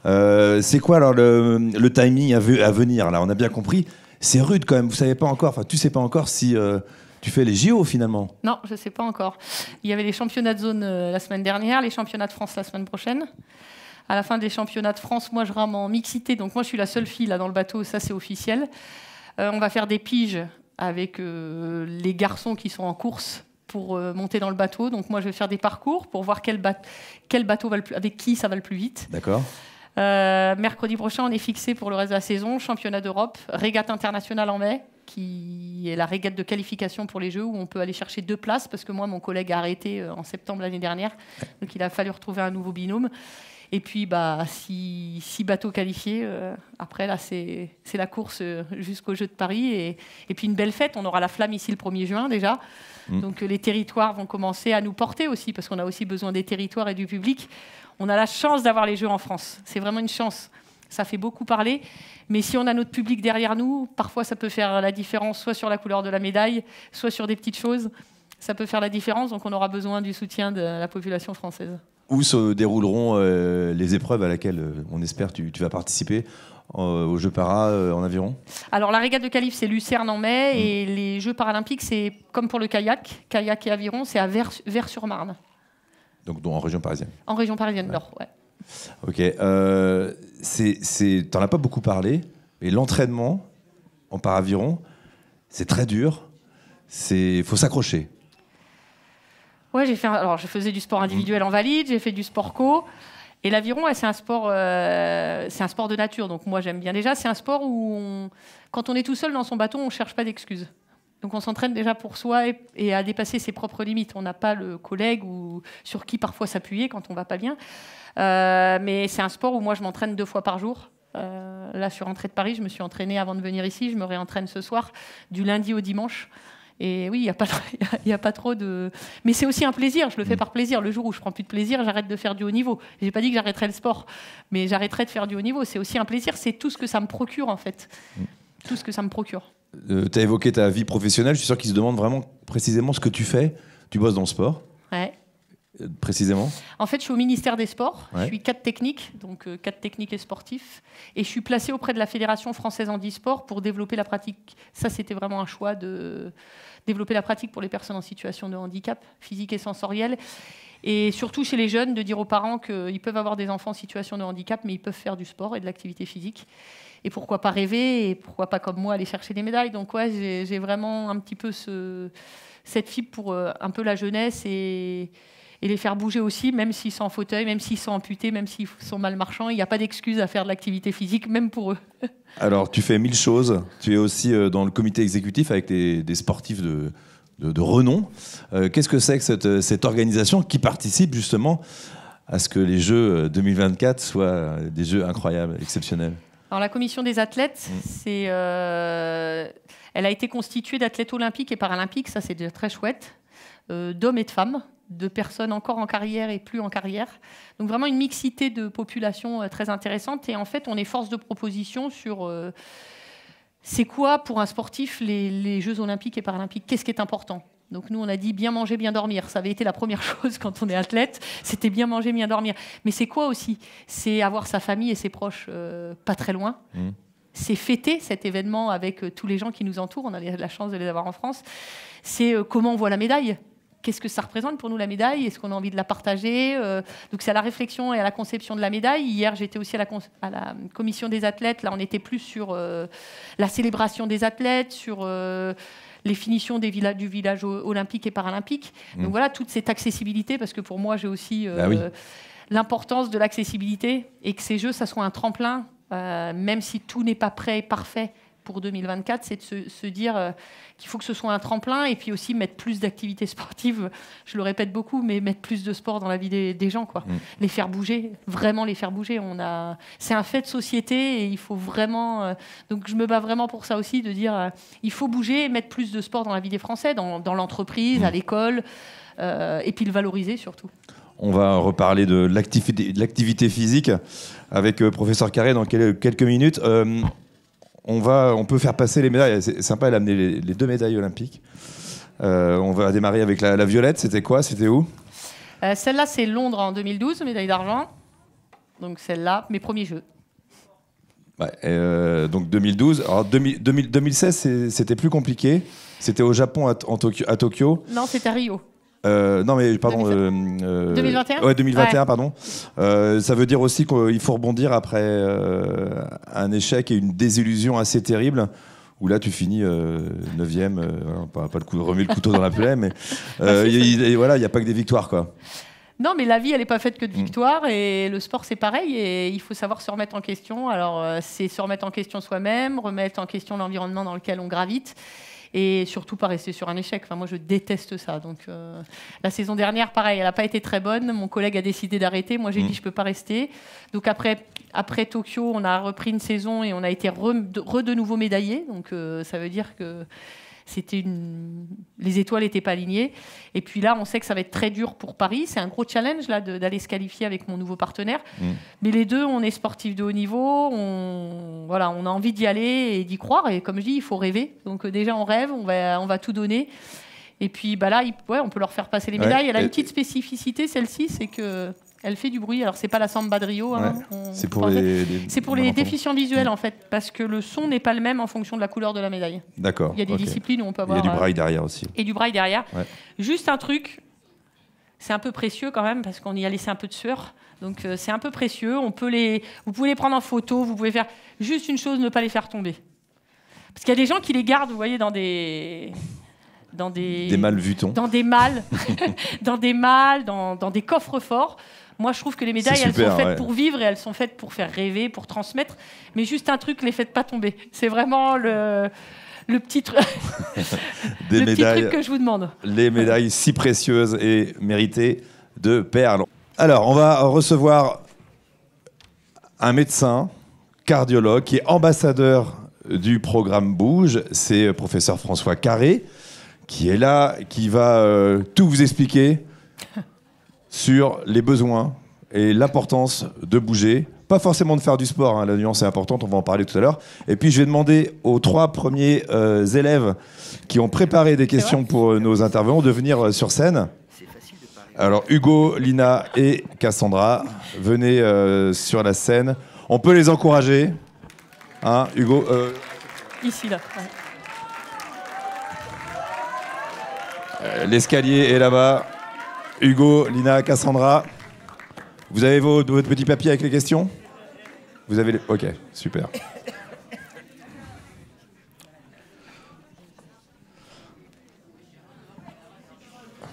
C'est quoi alors le timing à venir là? On a bien compris. C'est rude quand même. Vous savez pas encore. Enfin, tu sais pas encore si tu fais les JO finalement. Non, je sais pas encore. Il y avait les championnats de zone la semaine dernière, les championnats de France la semaine prochaine. À la fin des championnats de France, moi je rame en mixité. Donc moi je suis la seule fille là dans le bateau. Ça c'est officiel. On va faire des piges avec les garçons qui sont en course pour monter dans le bateau. Donc moi, je vais faire des parcours pour voir quel bateau va avec qui ça va le plus vite. D'accord. Mercredi prochain, on est fixé pour le reste de la saison, championnat d'Europe, régate internationale en mai, qui est la régate de qualification pour les Jeux, où on peut aller chercher 2 places, parce que moi, mon collègue a arrêté en septembre l'année dernière. Donc il a fallu retrouver un nouveau binôme. Et puis, 6 bateaux qualifiés. Après, là, c'est la course jusqu'aux Jeux de Paris. Et puis, une belle fête. On aura la flamme ici le 1er juin, déjà. Donc, les territoires vont commencer à nous porter aussi, parce qu'on a aussi besoin des territoires et du public. On a la chance d'avoir les Jeux en France. C'est vraiment une chance. Ça fait beaucoup parler. Mais si on a notre public derrière nous, parfois, ça peut faire la différence, soit sur la couleur de la médaille, soit sur des petites choses. Ça peut faire la différence. Donc, on aura besoin du soutien de la population française. Où se dérouleront les épreuves à laquelle on espère tu vas participer aux Jeux Para en aviron? Alors la régate de qualif c'est Lucerne en mai et les Jeux Paralympiques c'est comme pour le kayak et aviron, c'est à Vers-sur-Marne. Donc en région parisienne. En région parisienne nord, ouais. Ok, t'en as pas beaucoup parlé, et l'entraînement en paraviron c'est très dur, faut s'accrocher. Ouais, je faisais du sport individuel en valide, j'ai fait du sport co. Et l'aviron, c'est un sport de nature. Donc moi, j'aime bien déjà. C'est un sport où, quand on est tout seul dans son bateau, on ne cherche pas d'excuses. Donc on s'entraîne déjà pour soi et à dépasser ses propres limites. On n'a pas le collègue sur qui parfois s'appuyer quand on ne va pas bien. Mais c'est un sport où moi, je m'entraîne 2 fois par jour. Là, je suis rentrée de Paris, je me suis entraînée avant de venir ici. Je me réentraîne ce soir, du lundi au dimanche. Et oui, il n'y a pas trop de... Mais c'est aussi un plaisir, je le fais par plaisir. Le jour où je ne prends plus de plaisir, j'arrête de faire du haut niveau. Je n'ai pas dit que j'arrêterais le sport, mais j'arrêterais de faire du haut niveau. C'est aussi un plaisir, c'est tout ce que ça me procure, en fait. Tout ce que ça me procure. Tu as évoqué ta vie professionnelle, je suis sûr qu'ils se demandent vraiment précisément ce que tu fais. Tu bosses dans le sport. Ouais. Précisément? En fait, je suis au ministère des Sports. Ouais. Je suis cadre technique, donc cadre technique et sportif. Et je suis placée auprès de la Fédération française handisport pour développer la pratique. Ça, c'était vraiment un choix de développer la pratique pour les personnes en situation de handicap physique et sensoriel. Et surtout chez les jeunes, de dire aux parents qu'ils peuvent avoir des enfants en situation de handicap, mais ils peuvent faire du sport et de l'activité physique. Et pourquoi pas rêver, et pourquoi pas, comme moi, aller chercher des médailles. Donc ouais, j'ai vraiment un petit peu cette fibre pour un peu la jeunesse et les faire bouger aussi, même s'ils sont en fauteuil, même s'ils sont amputés, même s'ils sont mal marchants. Il n'y a pas d'excuse à faire de l'activité physique, même pour eux. Alors, tu fais 1000 choses. Tu es aussi dans le comité exécutif avec des sportifs de de renom. Qu'est-ce que c'est que cette organisation qui participe justement à ce que les Jeux 2024 soient des Jeux incroyables, exceptionnels? Alors la commission des athlètes, elle a été constituée d'athlètes olympiques et paralympiques, ça c'est déjà très chouette, d'hommes et de femmes, de personnes encore en carrière et plus en carrière. Donc vraiment une mixité de population très intéressante. Et en fait, on est force de proposition sur c'est quoi pour un sportif les Jeux olympiques et paralympiques, qu'est-ce qui est important. Donc nous, on a dit bien manger, bien dormir. Ça avait été la première chose quand on est athlète, c'était bien manger, bien dormir. Mais c'est quoi aussi? C'est avoir sa famille et ses proches pas très loin. C'est fêter cet événement avec tous les gens qui nous entourent. On a la chance de les avoir en France. C'est comment on voit la médaille. Qu'est-ce que ça représente pour nous, la médaille? Est-ce qu'on a envie de la partager? Donc c'est à la réflexion et à la conception de la médaille. Hier, j'étais aussi à la commission des athlètes. Là, on était plus sur la célébration des athlètes, sur les finitions du village olympique et paralympique. Donc voilà, toute cette accessibilité, parce que pour moi, j'ai aussi l'importance de l'accessibilité et que ces Jeux, ça soit un tremplin, même si tout n'est pas prêt et parfait pour 2024, c'est de se dire qu'il faut que ce soit un tremplin et puis aussi mettre plus d'activités sportives. Je le répète beaucoup, mais mettre plus de sport dans la vie des gens, quoi. Les faire bouger, vraiment les faire bouger. C'est un fait de société et il faut vraiment... donc je me bats vraiment pour ça aussi, de dire il faut bouger et mettre plus de sport dans la vie des Français, dans l'entreprise, à l'école, et puis le valoriser surtout. On va reparler de l'activité physique avec professeur Carré dans quelques minutes. On peut faire passer les médailles. C'est sympa, elle a amené les 2 médailles olympiques. On va démarrer avec la violette. C'était quoi? C'était où? Celle-là, c'est Londres en 2012, médaille d'argent. Donc celle-là, mes premiers Jeux. Ouais, donc 2012. Alors 2016, c'était plus compliqué. C'était au Japon, à Tokyo. Non, c'était à Rio. Non mais pardon. 2021 Ouais, 2021, ouais. Pardon. Ça veut dire aussi qu'il faut rebondir après un échec et une désillusion assez terrible, où là tu finis 9e, pas remuer le couteau dans la plaie, mais voilà, il n'y a pas que des victoires, quoi. Non, mais la vie, elle n'est pas faite que de victoires, et le sport, c'est pareil, et il faut savoir se remettre en question. Alors, c'est se remettre en question soi-même, remettre en question l'environnement dans lequel on gravite, et surtout pas rester sur un échec. Enfin, moi, je déteste ça. Donc, la saison dernière, pareil, elle n'a pas été très bonne. Mon collègue a décidé d'arrêter. Moi, j'ai dit, je ne peux pas rester. Donc, après Tokyo, on a repris une saison et on a été de nouveau médaillés. Donc, ça veut dire que les étoiles n'étaient pas alignées. Et puis là, on sait que ça va être très dur pour Paris. C'est un gros challenge là, d'aller se qualifier avec mon nouveau partenaire. Mais les deux, on est sportifs de haut niveau. On a envie d'y aller et d'y croire. Et comme je dis, il faut rêver. Donc déjà, on rêve, on va tout donner. Et puis là, on peut leur faire passer les médailles. Elle a une petite spécificité, celle-ci, c'est que... Elle fait du bruit. Alors, c'est pas la samba de Rio. Hein, c'est pour les déficients visuels, en fait, parce que le son n'est pas le même en fonction de la couleur de la médaille. D'accord. Il y a des disciplines où on peut avoir... Il y a du braille derrière aussi. Et du braille derrière. Ouais. Juste un truc, c'est un peu précieux quand même, parce qu'on y a laissé un peu de sueur. Donc, c'est un peu précieux. Vous pouvez les prendre en photo, vous pouvez faire... Juste une chose, ne pas les faire tomber. Parce qu'il y a des gens qui les gardent, vous voyez, dans des malles Vuitton. Dans des malles, dans des coffres forts. Moi, je trouve que les médailles, elles sont faites pour vivre et elles sont faites pour faire rêver, pour transmettre. Mais juste un truc, les faites pas tomber. C'est vraiment le petit truc que je vous demande. Les médailles si précieuses et méritées de perles. Alors, on va recevoir un médecin, cardiologue, qui est ambassadeur du programme Bouge. C'est professeur François Carré, qui est là, qui va tout vous expliquer sur les besoins et l'importance de bouger. Pas forcément de faire du sport, hein, la nuance est importante, on va en parler tout à l'heure. Et puis je vais demander aux 3 premiers élèves qui ont préparé des questions pour nos intervenants de venir sur scène. Alors Hugo, Lina et Cassandra, venez sur la scène. On peut les encourager. Hein, Hugo Ici, là. Ouais. L'escalier est là-bas. Hugo, Lina, Cassandra, vous avez votre petit papier avec les questions? Vous avez les... Ok, super.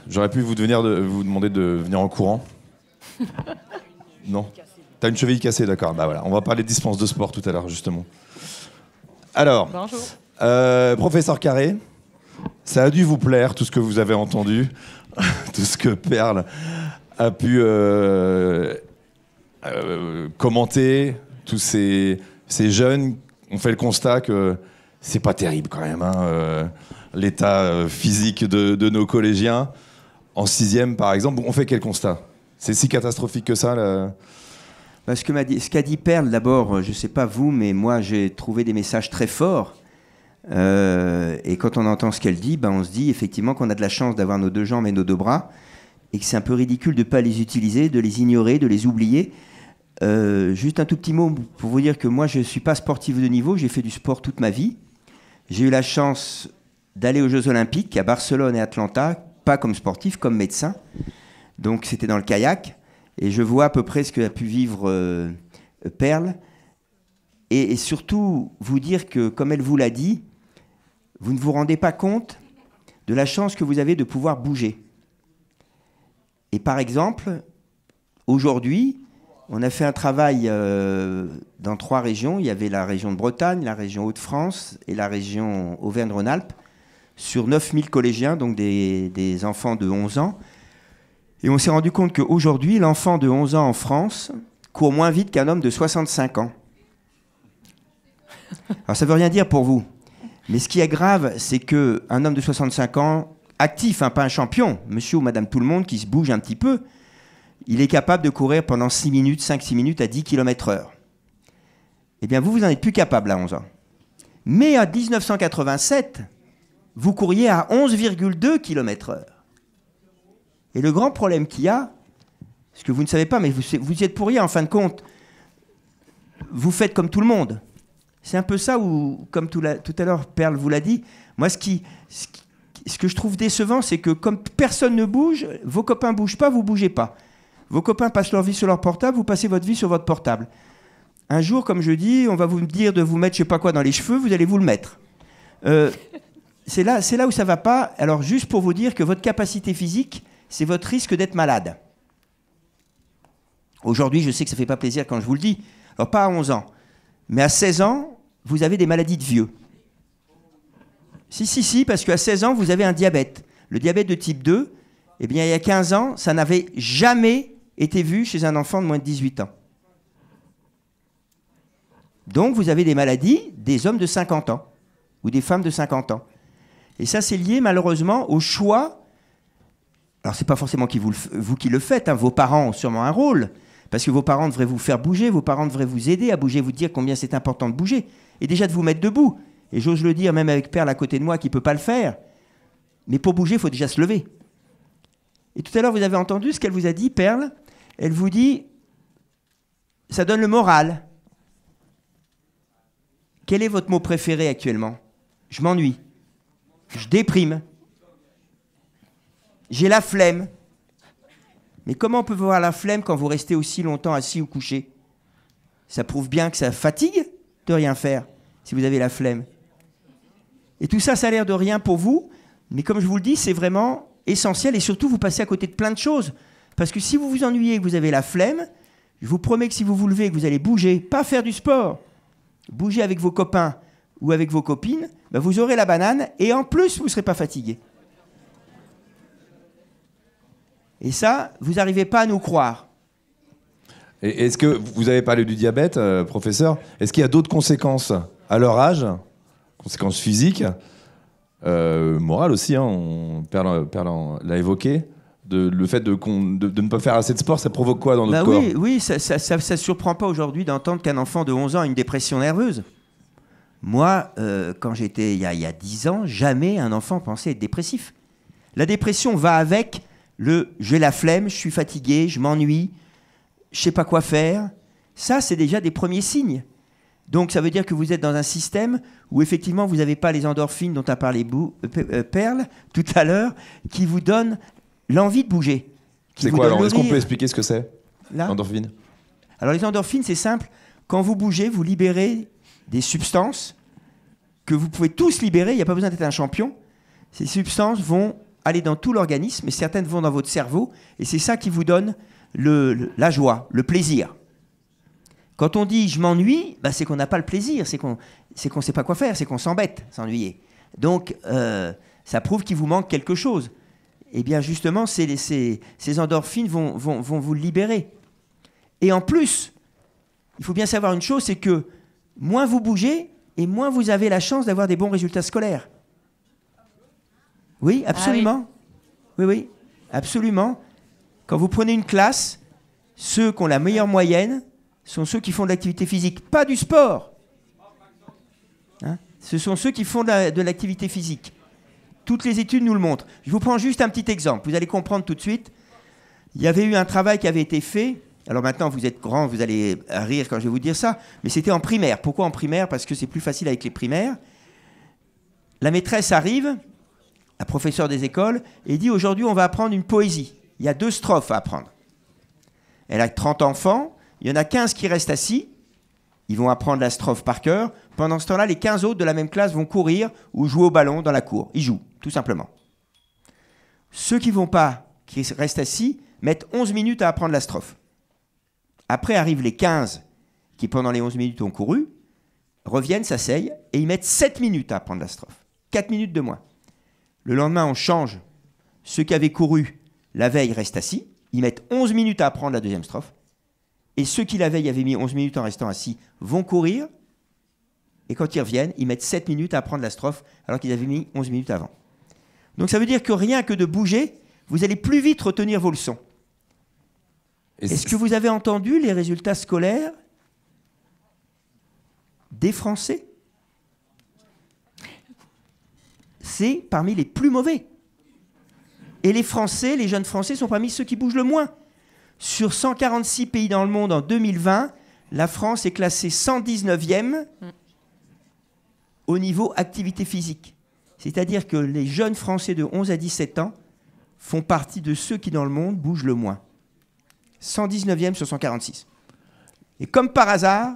J'aurais pu vous demander de venir en courant. Non? T'as une cheville cassée, d'accord. Bah voilà, on va parler de dispense de sport tout à l'heure, justement. Alors, bonjour. Professeur Carré, Ça a dû vous plaire, tout ce que vous avez entendu, tout ce que Perle a pu commenter. Tous ces jeunes ont fait le constat que c'est pas terrible quand même, hein, l'état physique de nos collégiens. En 6e, par exemple, on fait quel constat? C'est si catastrophique que ça Ce qu'a dit Perle, d'abord, je ne sais pas vous, mais moi j'ai trouvé des messages très forts. Et quand on entend ce qu'elle dit, on se dit effectivement qu'on a de la chance d'avoir nos 2 jambes et nos 2 bras, et que c'est un peu ridicule de ne pas les utiliser, de les ignorer, de les oublier. Juste un tout petit mot pour vous dire que moi je ne suis pas sportif de niveau, j'ai fait du sport toute ma vie. J'ai eu la chance d'aller aux Jeux Olympiques à Barcelone et Atlanta, pas comme sportif, comme médecin. Donc c'était dans le kayak. Et je vois à peu près ce qu'a pu vivre Perle. Et surtout vous dire que, comme elle vous l'a dit, vous ne vous rendez pas compte de la chance que vous avez de pouvoir bouger. Et par exemple, aujourd'hui, on a fait un travail dans 3 régions. Il y avait la région de Bretagne, la région Hauts-de-France et la région Auvergne-Rhône-Alpes, sur 9000 collégiens, donc des enfants de 11 ans. Et on s'est rendu compte qu'aujourd'hui, l'enfant de 11 ans en France court moins vite qu'un homme de 65 ans. Alors ça ne veut rien dire pour vous. Mais ce qui est grave, c'est qu'un homme de 65 ans, actif, pas un champion, monsieur ou madame tout le monde, qui se bouge un petit peu, il est capable de courir pendant 5-6 minutes à 10 km/h. Eh bien, vous n'en êtes plus capable à 11 ans. Mais en 1987, vous couriez à 11,2 km/h. Et le grand problème qu'il y a, ce que vous ne savez pas, mais vous y êtes pour rien en fin de compte, vous faites comme tout le monde. C'est un peu ça où, comme tout à l'heure, Perle vous l'a dit, moi ce que je trouve décevant, c'est que comme personne ne bouge, vos copains ne bougent pas, vous ne bougez pas. Vos copains passent leur vie sur leur portable, vous passez votre vie sur votre portable. Un jour, comme je dis, on va vous dire de vous mettre je ne sais pas quoi dans les cheveux, vous allez vous le mettre. C'est là où ça ne va pas. Alors juste pour vous dire que votre capacité physique, c'est votre risque d'être malade. Aujourd'hui, je sais que ça ne fait pas plaisir quand je vous le dis. Alors pas à 11 ans, mais à 16 ans, vous avez des maladies de vieux. Si, parce qu'à 16 ans, vous avez un diabète. Le diabète de type 2, eh bien, il y a 15 ans, ça n'avait jamais été vu chez un enfant de moins de 18 ans. Donc, vous avez des maladies des hommes de 50 ans ou des femmes de 50 ans. Et ça, c'est lié malheureusement au choix. Alors, ce n'est pas forcément vous qui le faites, vos parents ont sûrement un rôle, parce que vos parents devraient vous faire bouger, vos parents devraient vous aider à bouger, vous dire combien c'est important de bouger, et déjà de vous mettre debout. Et j'ose le dire, même avec Perle à côté de moi qui ne peut pas le faire, mais pour bouger, il faut déjà se lever. Et tout à l'heure, vous avez entendu ce qu'elle vous a dit, Perle. Elle vous dit, ça donne le moral. Quel est votre mot préféré actuellement? Je m'ennuie. Je déprime. J'ai la flemme. Mais comment on peut voir la flemme quand vous restez aussi longtemps assis ou couché? Ça prouve bien que ça fatigue de rien faire, si vous avez la flemme. Et tout ça, ça a l'air de rien pour vous, mais comme je vous le dis, c'est vraiment essentiel, et surtout, vous passez à côté de plein de choses. Parce que si vous vous ennuyez et que vous avez la flemme, je vous promets que si vous vous levez et que vous allez bouger, pas faire du sport, bouger avec vos copains ou avec vos copines, vous aurez la banane, et en plus, vous ne serez pas fatigué. Et ça, vous n'arrivez pas à nous croire. Et est-ce que vous avez parlé du diabète, professeur? Est-ce qu'il y a d'autres conséquences à leur âge? Conséquences physiques, morales aussi, Perle l'a évoqué. Le fait de ne pas faire assez de sport, ça provoque quoi dans notre corps? Oui, ça ne surprend pas aujourd'hui d'entendre qu'un enfant de 11 ans a une dépression nerveuse. Moi, quand j'étais il y a 10 ans, jamais un enfant pensait être dépressif. La dépression va avec j'ai la flemme, je suis fatigué, je m'ennuie, je ne sais pas quoi faire. Ça, c'est déjà des premiers signes. Donc, ça veut dire que vous êtes dans un système où, effectivement, vous n'avez pas les endorphines dont a parlé Perle tout à l'heure, qui vous donnent l'envie de bouger. C'est quoi alors? Est-ce qu'on peut expliquer ce que c'est, l'endorphine? Alors, les endorphines, c'est simple. Quand vous bougez, vous libérez des substances que vous pouvez tous libérer. Il n'y a pas besoin d'être un champion. Ces substances vont aller dans tout l'organisme, et certaines vont dans votre cerveau. Et c'est ça qui vous donne la joie, le plaisir. Quand on dit « je m'ennuie », c'est qu'on n'a pas le plaisir, c'est qu'on ne sait pas quoi faire, c'est qu'on s'embête, s'ennuyer. Donc, Ça prouve qu'il vous manque quelque chose. Eh bien, justement, ces endorphines vont vous libérer. Et en plus, il faut bien savoir une chose, c'est que moins vous bougez et moins vous avez la chance d'avoir des bons résultats scolaires. Oui, absolument. Oui, oui, absolument. Quand vous prenez une classe, ceux qui ont la meilleure moyenne sont ceux qui font de l'activité physique, pas du sport. Hein? Ce sont ceux qui font de l'activité physique. Toutes les études nous le montrent. Je vous prends juste un petit exemple. Vous allez comprendre tout de suite. Il y avait eu un travail qui avait été fait. Alors maintenant, vous êtes grand, vous allez rire quand je vais vous dire ça. Mais c'était en primaire. Pourquoi en primaire? Parce que c'est plus facile avec les primaires. La maîtresse arrive, la professeure des écoles, et dit aujourd'hui, on va apprendre une poésie. Il y a 2 strophes à apprendre. Elle a 30 enfants. Il y en a 15 qui restent assis. Ils vont apprendre la strophe par cœur. Pendant ce temps-là, les 15 autres de la même classe vont courir ou jouer au ballon dans la cour. Ils jouent, tout simplement. Ceux qui ne vont pas, qui restent assis, mettent 11 minutes à apprendre la strophe. Après arrivent les 15 qui, pendant les 11 minutes, ont couru, reviennent, s'asseyent, et ils mettent 7 minutes à apprendre la strophe. 4 minutes de moins. Le lendemain, on change. Ceux qui avaient couru la veille restent assis. Ils mettent 11 minutes à apprendre la deuxième strophe. Et ceux qui, la veille, avaient mis 11 minutes en restant assis, vont courir. Et quand ils reviennent, ils mettent 7 minutes à apprendre la strophe, alors qu'ils avaient mis 11 minutes avant. Donc ça veut dire que rien que de bouger, vous allez plus vite retenir vos leçons. Est-ce que vous avez entendu les résultats scolaires des Français? C'est parmi les plus mauvais. Et les Français, les jeunes Français, sont parmi ceux qui bougent le moins. Sur 146 pays dans le monde en 2020, la France est classée 119e au niveau activité physique. C'est-à-dire que les jeunes Français de 11 à 17 ans font partie de ceux qui, dans le monde, bougent le moins. 119e sur 146. Et comme par hasard,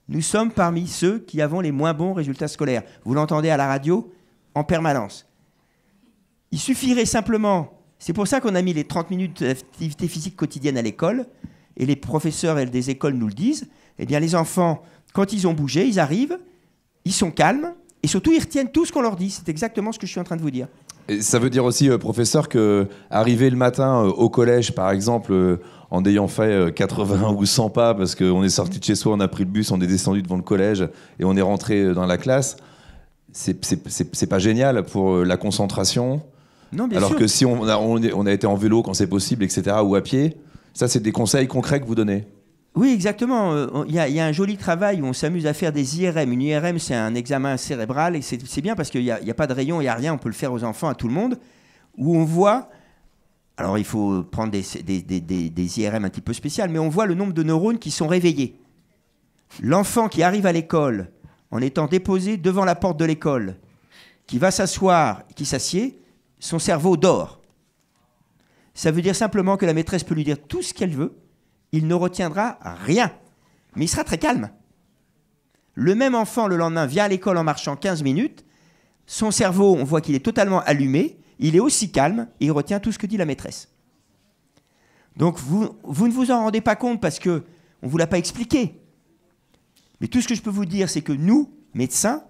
nous sommes parmi ceux qui avons les moins bons résultats scolaires. Vous l'entendez à la radio en permanence. Il suffirait simplement, c'est pour ça qu'on a mis les 30 minutes d'activité physique quotidienne à l'école, et les professeurs des écoles nous le disent, eh bien les enfants, quand ils ont bougé, ils arrivent, ils sont calmes, et surtout ils retiennent tout ce qu'on leur dit. C'est exactement ce que je suis en train de vous dire. Et ça veut dire aussi, professeur, qu'arriver le matin au collège, par exemple, en ayant fait 80 ou 100 pas, parce qu'on est sorti de chez soi, on a pris le bus, on est descendu devant le collège, et on est rentré dans la classe, c'est pas génial pour la concentration. Non, bien Alors sûr. que si on a été en vélo quand c'est possible, etc., ou à pied, ça c'est des conseils concrets que vous donnez. Oui, exactement. Il y a un joli travail où on s'amuse à faire des IRM. Une IRM, c'est un examen cérébral, et c'est bien parce qu'il n'y a pas de rayon, il n'y a rien, on peut le faire aux enfants, à tout le monde, où on voit, alors il faut prendre des IRM un petit peu spéciales, mais on voit le nombre de neurones qui sont réveillés. L'enfant qui arrive à l'école en étant déposé devant la porte de l'école, qui va s'asseoir, qui s'assied, son cerveau dort. Ça veut dire simplement que la maîtresse peut lui dire tout ce qu'elle veut, il ne retiendra rien, mais il sera très calme. Le même enfant, le lendemain, vient à l'école en marchant 15 minutes, son cerveau, on voit qu'il est totalement allumé, il est aussi calme, et il retient tout ce que dit la maîtresse. Donc vous ne vous en rendez pas compte parce qu'on ne vous l'a pas expliqué. Mais tout ce que je peux vous dire, c'est que nous, médecins,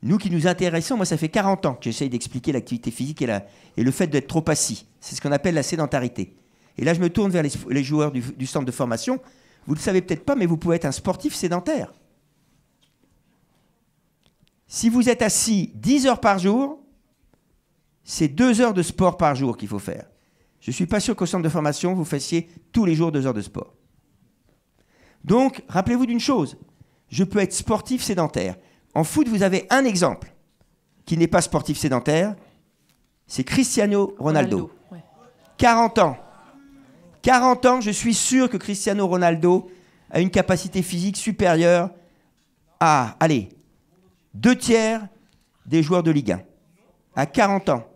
nous qui nous intéressons, moi ça fait 40 ans que j'essaye d'expliquer l'activité physique et le fait d'être trop assis. C'est ce qu'on appelle la sédentarité. Et là je me tourne vers les joueurs du centre de formation. Vous ne le savez peut-être pas, mais vous pouvez être un sportif sédentaire. Si vous êtes assis 10 heures par jour, c'est 2 heures de sport par jour qu'il faut faire. Je ne suis pas sûr qu'au centre de formation, vous fassiez tous les jours 2 heures de sport. Donc, rappelez-vous d'une chose, je peux être sportif sédentaire. En foot, vous avez un exemple qui n'est pas sportif sédentaire, c'est Cristiano Ronaldo. Ouais. 40 ans. 40 ans, je suis sûr que Cristiano Ronaldo a une capacité physique supérieure à, allez, 2/3 des joueurs de Ligue 1. À 40 ans.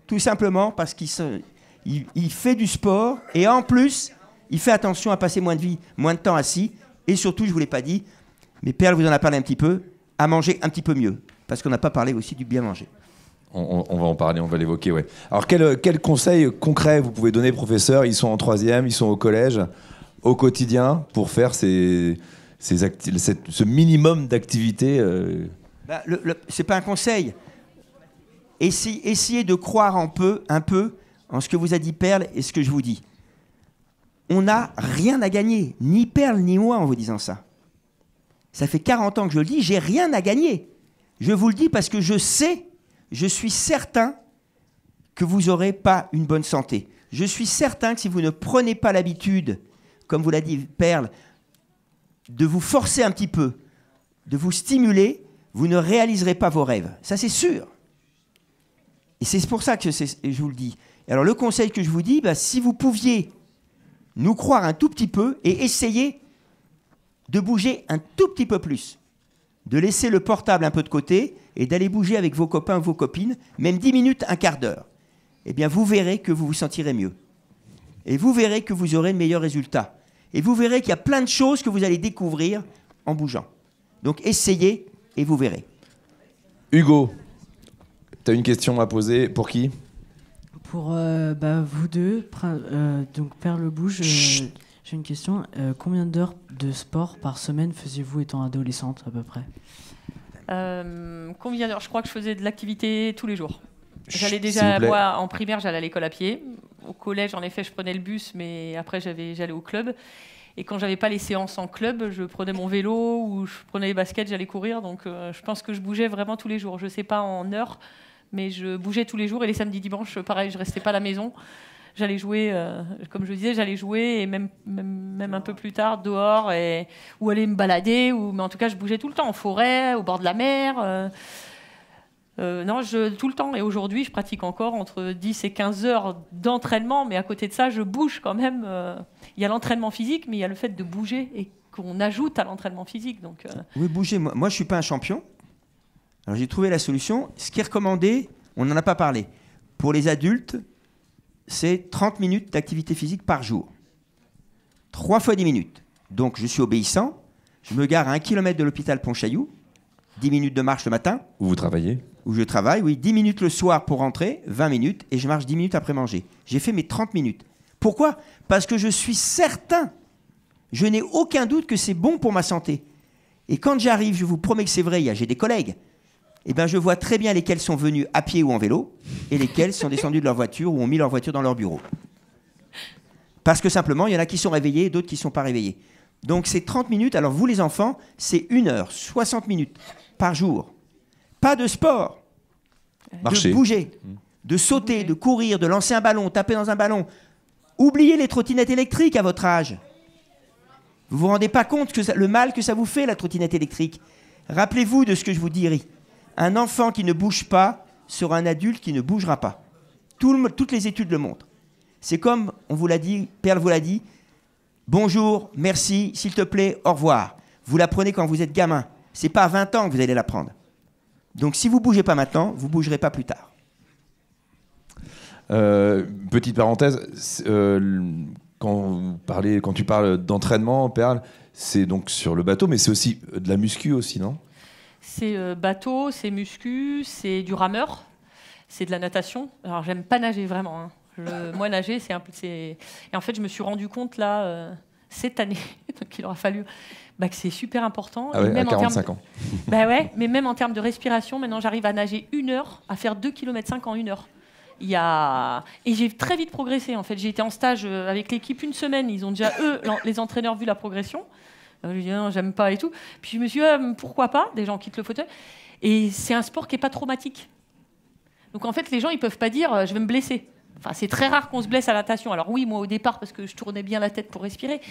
Tout simplement parce qu'il fait du sport et en plus, il fait attention à passer moins de temps assis. Et surtout, je ne vous l'ai pas dit, mais Perle vous en a parlé un petit peu, à manger un petit peu mieux. Parce qu'on n'a pas parlé aussi du bien manger. On va en parler, on va l'évoquer, ouais. Alors, quel conseil concret vous pouvez donner, professeur? Ils sont en 3e, ils sont au collège, au quotidien, pour faire ce minimum d'activité C'est pas un conseil. essayez de croire un peu en ce que vous a dit Perle et ce que je vous dis. On n'a rien à gagner, ni Perle ni moi, en vous disant ça. Ça fait 40 ans que je le dis, j'ai rien à gagner. Je vous le dis parce que je sais, je suis certain que vous n'aurez pas une bonne santé. Je suis certain que si vous ne prenez pas l'habitude, comme vous l'a dit Perle, de vous forcer un petit peu, de vous stimuler, vous ne réaliserez pas vos rêves. Ça, c'est sûr. Et c'est pour ça que je vous le dis. Alors, le conseil que je vous dis, si vous pouviez nous croire un tout petit peu et essayer de bouger un tout petit peu plus, de laisser le portable un peu de côté et d'aller bouger avec vos copains ou vos copines, même 10 minutes, un quart d'heure, eh bien, vous verrez que vous vous sentirez mieux. Et vous verrez que vous aurez de meilleurs résultats. Et vous verrez qu'il y a plein de choses que vous allez découvrir en bougeant. Donc, essayez et vous verrez. Hugo, tu as une question à poser pour qui ? Pour vous deux, donc Perle Bouge, j'ai une question. Combien d'heures de sport par semaine faisiez-vous étant adolescente à peu près ? Combien d'heures ? Je crois que je faisais de l'activité tous les jours. J'allais déjà, moi, en primaire, j'allais à l'école à pied. Au collège, en effet, je prenais le bus, mais après, j'allais au club. Et quand j'avais pas les séances en club, je prenais mon vélo ou je prenais les baskets, j'allais courir. Donc, je pense que je bougeais vraiment tous les jours. Je sais pas en heures, mais je bougeais tous les jours. Et les samedis, dimanches, pareil, je restais pas à la maison. J'allais jouer, comme je disais, j'allais jouer et même un peu plus tard dehors ou aller me balader. Mais en tout cas, je bougeais tout le temps, en forêt, au bord de la mer. Tout le temps. Et aujourd'hui, je pratique encore entre 10 et 15 heures d'entraînement. Mais à côté de ça, je bouge quand même. Il y a l'entraînement physique, mais il y a le fait de bouger et qu'on ajoute à l'entraînement physique. Donc, Oui, bouger. Moi, je ne suis pas un champion. Alors, j'ai trouvé la solution. Ce qui est recommandé, on n'en a pas parlé. Pour les adultes, c'est 30 minutes d'activité physique par jour. 3 fois 10 minutes. Donc, je suis obéissant. Je me gare à 1 km de l'hôpital Pontchaillou. 10 minutes de marche le matin. Où vous travaillez ? Où je travaille, oui. 10 minutes le soir pour rentrer, 20 minutes, et je marche 10 minutes après manger. J'ai fait mes 30 minutes. Pourquoi ? Parce que je suis certain, je n'ai aucun doute que c'est bon pour ma santé. Et quand j'arrive, je vous promets que c'est vrai, j'ai des collègues, eh ben, je vois très bien lesquels sont venus à pied ou en vélo, et lesquels sont descendus de leur voiture ou ont mis leur voiture dans leur bureau. Parce que simplement, il y en a qui sont réveillés et d'autres qui ne sont pas réveillés. Donc c'est 30 minutes. Alors vous les enfants, c'est 1 heure, 60 minutes par jour. Pas de sport. Marcher. De bouger, de sauter, de courir, de lancer un ballon, taper dans un ballon. Oubliez les trottinettes électriques à votre âge. Vous vous rendez pas compte que le mal que ça vous fait, la trottinette électrique. Rappelez-vous de ce que je vous dis. Un enfant qui ne bouge pas sera un adulte qui ne bougera pas. Toutes les études le montrent. C'est comme, on vous l'a dit, Perle vous l'a dit, bonjour, merci, s'il te plaît, au revoir. Vous l'apprenez quand vous êtes gamin. C'est pas à 20 ans que vous allez l'apprendre. Donc si vous ne bougez pas maintenant, vous ne bougerez pas plus tard. Petite parenthèse, quand tu parles d'entraînement, Perle, c'est donc sur le bateau, mais c'est aussi de la muscu aussi, non ? C'est bateau, c'est muscu, c'est du rameur, c'est de la natation. Alors j'aime pas nager vraiment. Moi nager, Et en fait, je me suis rendu compte là cette année, donc il aura fallu que c'est super important. Ah ouais, et même à 45 ans. Ouais, mais même en termes de respiration, maintenant j'arrive à nager 1 heure, à faire 2,5 km en 1 heure. Et j'ai très vite progressé en fait. J'ai été en stage avec l'équipe 1 semaine. Ils ont déjà, les entraîneurs, vu la progression. Je dis non, j'aime pas et tout. Puis je me suis dit, pourquoi pas ? Des gens quittent le fauteuil. Et c'est un sport qui n'est pas traumatique. Donc en fait, les gens, ils peuvent pas dire, je vais me blesser. Enfin, c'est très rare qu'on se blesse à la natation. Alors oui, moi au départ, parce que je tournais bien la tête pour respirer.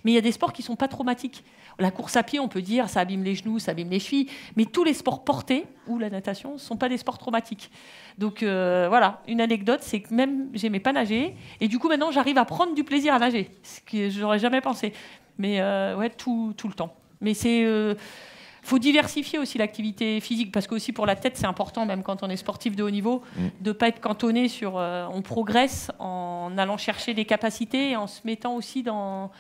Mais il y a des sports qui ne sont pas traumatiques. La course à pied, on peut dire, ça abîme les genoux, ça abîme les chevilles. Mais tous les sports portés, ou la natation, ne sont pas des sports traumatiques. Donc voilà, une anecdote, c'est que même, j'aimais pas nager. Et du coup, maintenant, j'arrive à prendre du plaisir à nager. Ce que je n'aurais jamais pensé. Mais ouais, tout le temps. Mais c'est... faut diversifier aussi l'activité physique, parce que aussi pour la tête, c'est important, même quand on est sportif de haut niveau, de ne pas être cantonné sur... on progresse en allant chercher des capacités et en se mettant aussi dans...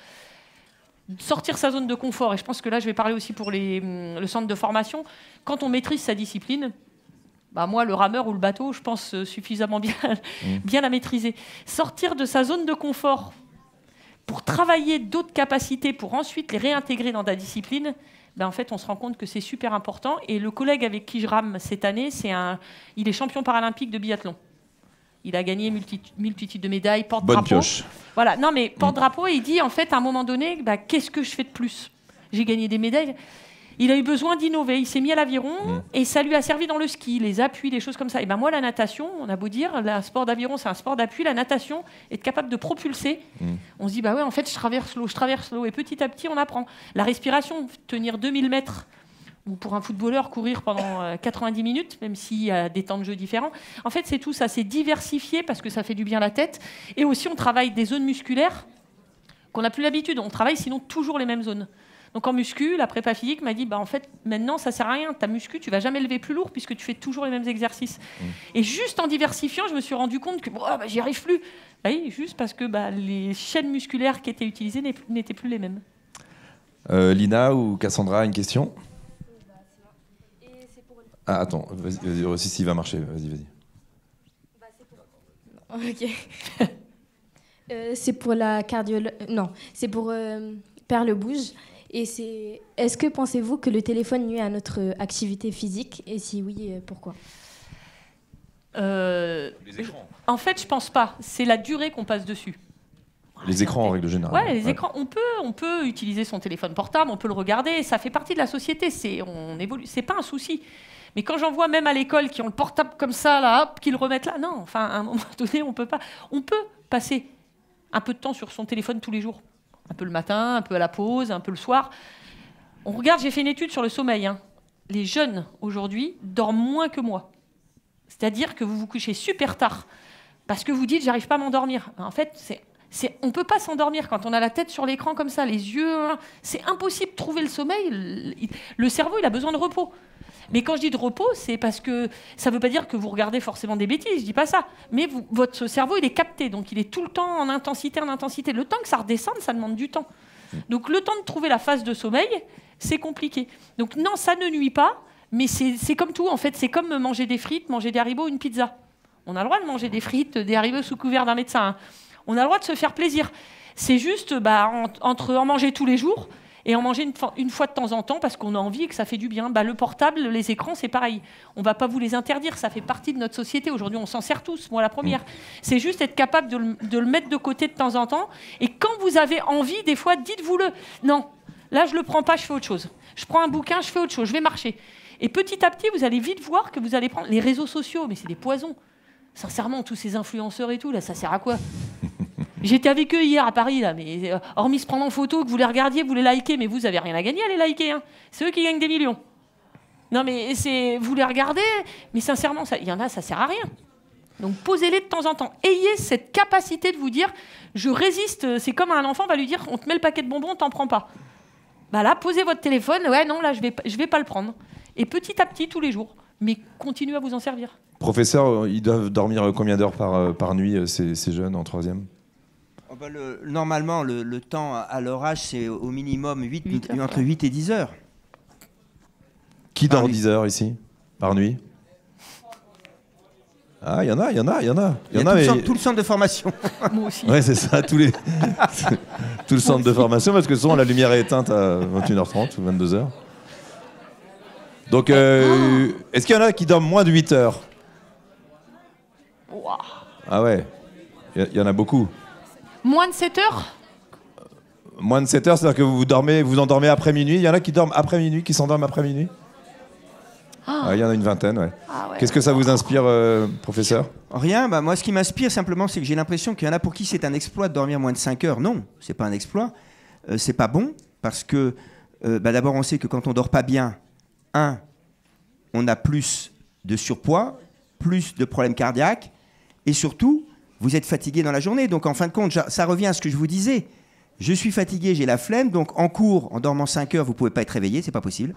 sortir sa zone de confort. Et je pense que là, je vais parler aussi pour le centre de formation. Quand on maîtrise sa discipline, moi, le rameur ou le bateau, je pense suffisamment bien la maîtriser. Sortir de sa zone de confort pour travailler d'autres capacités, pour ensuite les réintégrer dans ta discipline, ben en fait, on se rend compte que c'est super important. Et le collègue avec qui je rame cette année, il est champion paralympique de biathlon. Il a gagné multitude de médailles, porte-drapeau. Bonne pioche. Voilà, non mais porte-drapeau, il dit en fait à un moment donné, bah, qu'est-ce que je fais de plus? J'ai gagné des médailles. Il a eu besoin d'innover, il s'est mis à l'aviron et ça lui a servi dans le ski, les appuis, les choses comme ça. Et ben moi, la natation, on a beau dire, le sport d'aviron, c'est un sport d'appui, la natation, être capable de propulser. On se dit, bah ouais, en fait, je traverse l'eau. Et petit à petit, on apprend. La respiration, tenir 2000 mètres, ou pour un footballeur, courir pendant 90 minutes, même s'il y a des temps de jeu différents. En fait, c'est tout ça, c'est diversifié parce que ça fait du bien à la tête. Et aussi, on travaille des zones musculaires qu'on n'a plus l'habitude. On travaille sinon toujours les mêmes zones. Donc en muscu, la prépa physique m'a dit, bah en fait, maintenant, ça sert à rien. Ta muscu, tu vas jamais lever plus lourd puisque tu fais toujours les mêmes exercices. Et juste en diversifiant, je me suis rendu compte que j'y arrive plus. Bah oui, juste parce que les chaînes musculaires qui étaient utilisées n'étaient plus les mêmes. Lina ou Cassandra, une question? Ah, attends, vas-y, si va marcher, vas-y. Ok. C'est pour la cardiologie. Non, c'est pour Perle le bouge. Et est-ce que pensez-vous que le téléphone nuit à notre activité physique? Et si oui, pourquoi? Les écrans. En fait, je pense pas. C'est la durée qu'on passe dessus. Les écrans en règle générale. Ouais, les écrans. On peut utiliser son téléphone portable, on peut le regarder. Ça fait partie de la société. On évolue. C'est pas un souci. Mais quand j'en vois même à l'école qui ont le portable comme ça, là, hop, qui le remettent là, non. Enfin, à un moment donné, on peut pas. On peut passer un peu de temps sur son téléphone tous les jours. Un peu le matin, un peu à la pause, un peu le soir. On regarde, j'ai fait une étude sur le sommeil. Les jeunes, aujourd'hui, dorment moins que moi. C'est-à-dire que vous vous couchez super tard parce que vous dites « j'arrive pas à m'endormir ». En fait, on ne peut pas s'endormir quand on a la tête sur l'écran comme ça, les yeux... C'est impossible de trouver le sommeil. Le cerveau, il a besoin de repos. Mais quand je dis de repos, c'est parce que ça ne veut pas dire que vous regardez forcément des bêtises, je ne dis pas ça. Mais votre cerveau, il est capté, donc il est tout le temps en intensité. Le temps que ça redescende, ça demande du temps. Donc le temps de trouver la phase de sommeil, c'est compliqué. Donc non, ça ne nuit pas, mais c'est comme tout, en fait. C'est comme manger des frites, manger des haribots, une pizza. On a le droit de manger des frites, des haribots sous couvert d'un médecin. On a le droit de se faire plaisir. C'est juste entre en manger tous les jours et en manger une fois de temps en temps parce qu'on a envie et que ça fait du bien. Le portable, les écrans, c'est pareil. On ne va pas vous les interdire, ça fait partie de notre société. Aujourd'hui, on s'en sert tous, moi la première. C'est juste être capable de le mettre de côté de temps en temps. Et quand vous avez envie, des fois, dites-vous-le. Non, là, je ne le prends pas, je fais autre chose. Je prends un bouquin, je fais autre chose, je vais marcher. Et petit à petit, vous allez vite voir que vous allez prendre les réseaux sociaux, mais c'est des poisons. Sincèrement, tous ces influenceurs et tout, là, ça sert à quoi? J'étais avec eux hier à Paris, là, mais hormis se prendre en photo, que vous les regardiez, vous les likez, mais vous n'avez rien à gagner à les liker. C'est eux qui gagnent des millions. Non, mais vous les regardez, mais sincèrement, il y en a, ça sert à rien. Donc posez-les de temps en temps. Ayez cette capacité de vous dire, je résiste. C'est comme un enfant va lui dire, on te met le paquet de bonbons, t'en prends pas. Là, posez votre téléphone. Ouais, non, là, je vais pas le prendre. Et petit à petit, tous les jours. Mais continuez à vous en servir. Professeur, ils doivent dormir combien d'heures par nuit, ces jeunes en troisième? Normalement, le temps à leur âge, c'est au minimum entre 8 et 10 heures. Qui dort 10 heures ici, par nuit? Ah, il y en a. Il y a tout le centre de formation. Moi aussi. Ouais, c'est ça, tout le centre de formation, parce que souvent la lumière est éteinte à 21h30 ou 22h. Donc, est-ce qu'il y en a qui dorment moins de 8 heures? Wow. Ah ouais, il y en a beaucoup. Moins de 7 heures? Moins de 7 heures, c'est-à-dire que vous endormez après minuit. Il y en a qui dorment après minuit, qui s'endorment après minuit? Il y en a une vingtaine, ouais. Ah ouais. Qu'est-ce que ça vous inspire, professeur? Rien, moi ce qui m'inspire simplement, c'est que j'ai l'impression qu'il y en a pour qui c'est un exploit de dormir moins de 5 heures. Non, c'est pas un exploit. C'est pas bon, parce que d'abord on sait que quand on dort pas bien, on a plus de surpoids, plus de problèmes cardiaques, et surtout, vous êtes fatigué dans la journée. Donc en fin de compte, ça revient à ce que je vous disais. Je suis fatigué, j'ai la flemme, donc en cours, en dormant 5 heures, vous ne pouvez pas être réveillé, c'est pas possible.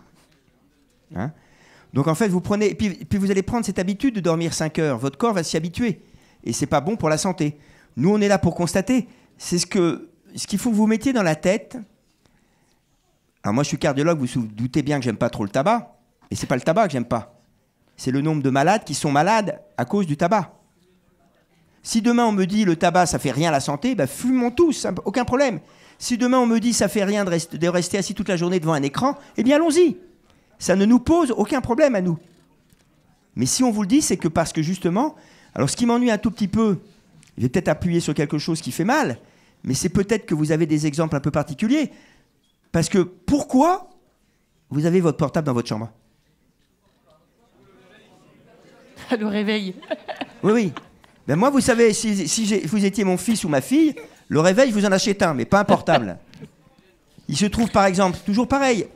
Donc en fait, vous prenez, puis vous allez prendre cette habitude de dormir 5 heures. Votre corps va s'y habituer. Et c'est pas bon pour la santé. Nous, on est là pour constater. C'est ce qu'il faut que vous mettiez dans la tête. Alors moi, je suis cardiologue, vous vous doutez bien que j'aime pas trop le tabac. Et c'est pas le tabac que j'aime pas. C'est le nombre de malades qui sont malades à cause du tabac. Si demain on me dit le tabac ça fait rien à la santé, bah, fumons tous, aucun problème. Si demain on me dit ça fait rien de rester assis toute la journée devant un écran, eh bien allons-y. Ça ne nous pose aucun problème à nous. Mais si on vous le dit, c'est que parce que justement, alors ce qui m'ennuie un tout petit peu, je vais peut-être appuyer sur quelque chose qui fait mal, mais c'est peut-être que vous avez des exemples un peu particuliers. Parce que pourquoi vous avez votre portable dans votre chambre? Le réveil. Oui, oui. Ben moi, vous savez, si vous étiez mon fils ou ma fille, le réveil, je vous en achète un, mais pas un portable. Il se trouve, par exemple, toujours pareil,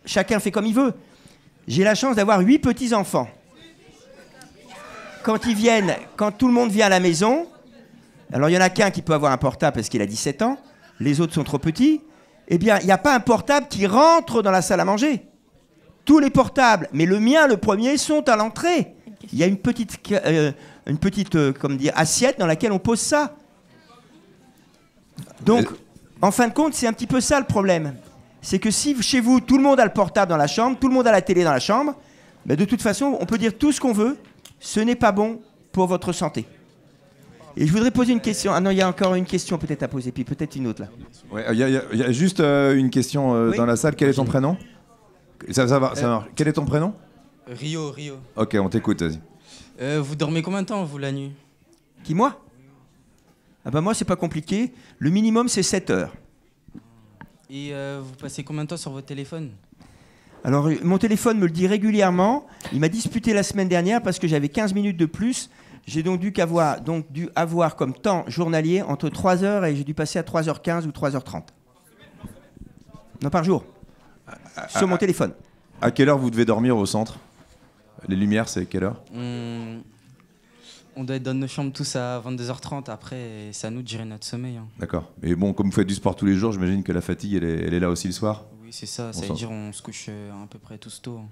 chacun fait comme il veut. J'ai la chance d'avoir 8 petits-enfants. Quand tout le monde vient à la maison, alors il y en a qu'un qui peut avoir un portable parce qu'il a 17 ans, les autres sont trop petits, eh bien, il n'y a pas un portable qui rentre dans la salle à manger. Tous les portables, mais le mien, le premier, sont à l'entrée. Il y a une petite assiette dans laquelle on pose ça. Donc, en fin de compte, c'est un petit peu ça le problème. C'est que si chez vous, tout le monde a le portable dans la chambre, tout le monde a la télé dans la chambre, ben de toute façon, on peut dire tout ce qu'on veut, ce n'est pas bon pour votre santé. Et je voudrais poser une question. Ah non, il y a encore une question peut-être à poser, puis peut-être une autre là. Ouais, il y a juste une question Oui. dans la salle. Quel est ton prénom? Ça marche. Quel est ton prénom? Rio. Ok, on t'écoute, vas-y. Vous dormez combien de temps, vous, la nuit? Qui, moi? Ah ben moi, c'est pas compliqué. Le minimum, c'est 7 heures. Et vous passez combien de temps sur votre téléphone? Alors, mon téléphone me le dit régulièrement. Il m'a disputé la semaine dernière parce que j'avais 15 minutes de plus. J'ai donc dû avoir comme temps journalier entre 3 heures et j'ai dû passer à 3h15 ou 3h30. Non, par jour. Sur mon téléphone. À quelle heure vous devez dormir au centre? Les lumières, c'est quelle heure? On doit être dans nos chambres tous à 22h30. Après, c'est à nous de gérer notre sommeil. Hein. D'accord. Et bon, comme vous faites du sport tous les jours, j'imagine que la fatigue, elle est là aussi le soir? Oui, c'est ça. Ça veut dire on se couche à peu près tous tôt. Hein.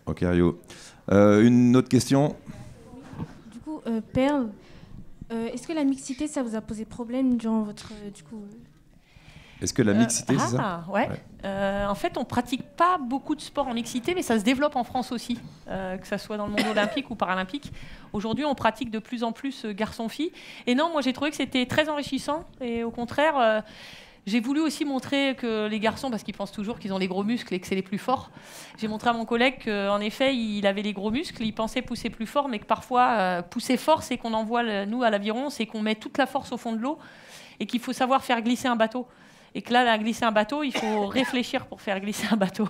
Ok, Rio. Une autre question? Du coup, Perle, est-ce que la mixité, ça vous a posé problème durant votre... Est-ce que la mixité, c'est ça? Ouais. En fait, on pratique pas beaucoup de sport en mixité, mais ça se développe en France aussi, que ça soit dans le monde olympique ou paralympique. Aujourd'hui, on pratique de plus en plus garçons-filles. Et non, moi, j'ai trouvé que c'était très enrichissant. Et au contraire, j'ai voulu aussi montrer que les garçons, parce qu'ils pensent toujours qu'ils ont les gros muscles et que c'est les plus forts, j'ai montré à mon collègue qu'en effet, il avait les gros muscles, il pensait pousser plus fort, mais que parfois, pousser fort, c'est qu'on envoie, nous, à l'aviron, c'est qu'on met toute la force au fond de l'eau et qu'il faut savoir faire glisser un bateau. Et que là, glisser un bateau, il faut réfléchir pour faire glisser un bateau.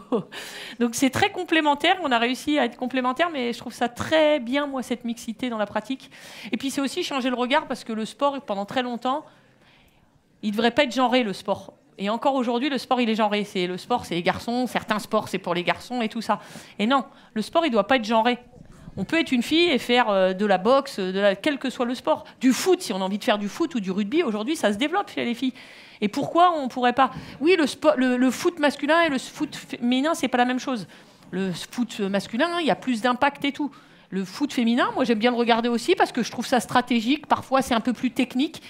Donc c'est très complémentaire, on a réussi à être complémentaires, mais je trouve ça très bien, moi, cette mixité dans la pratique. Et puis c'est aussi changer le regard, parce que le sport, pendant très longtemps, il ne devrait pas être genré, le sport. Et encore aujourd'hui, le sport, il est genré. Le sport, c'est les garçons, certains sports, c'est pour les garçons et tout ça. Et non, le sport, il ne doit pas être genré. On peut être une fille et faire de la boxe, quel que soit le sport. Du foot, si on a envie de faire du foot ou du rugby, aujourd'hui, ça se développe chez les filles. Et pourquoi on ne pourrait pas... Oui, le foot masculin et le foot féminin, c'est pas la même chose. Le foot masculin, il y a plus d'impact et tout. Le foot féminin, moi, j'aime bien le regarder aussi parce que je trouve ça stratégique. Parfois, c'est un peu plus technique.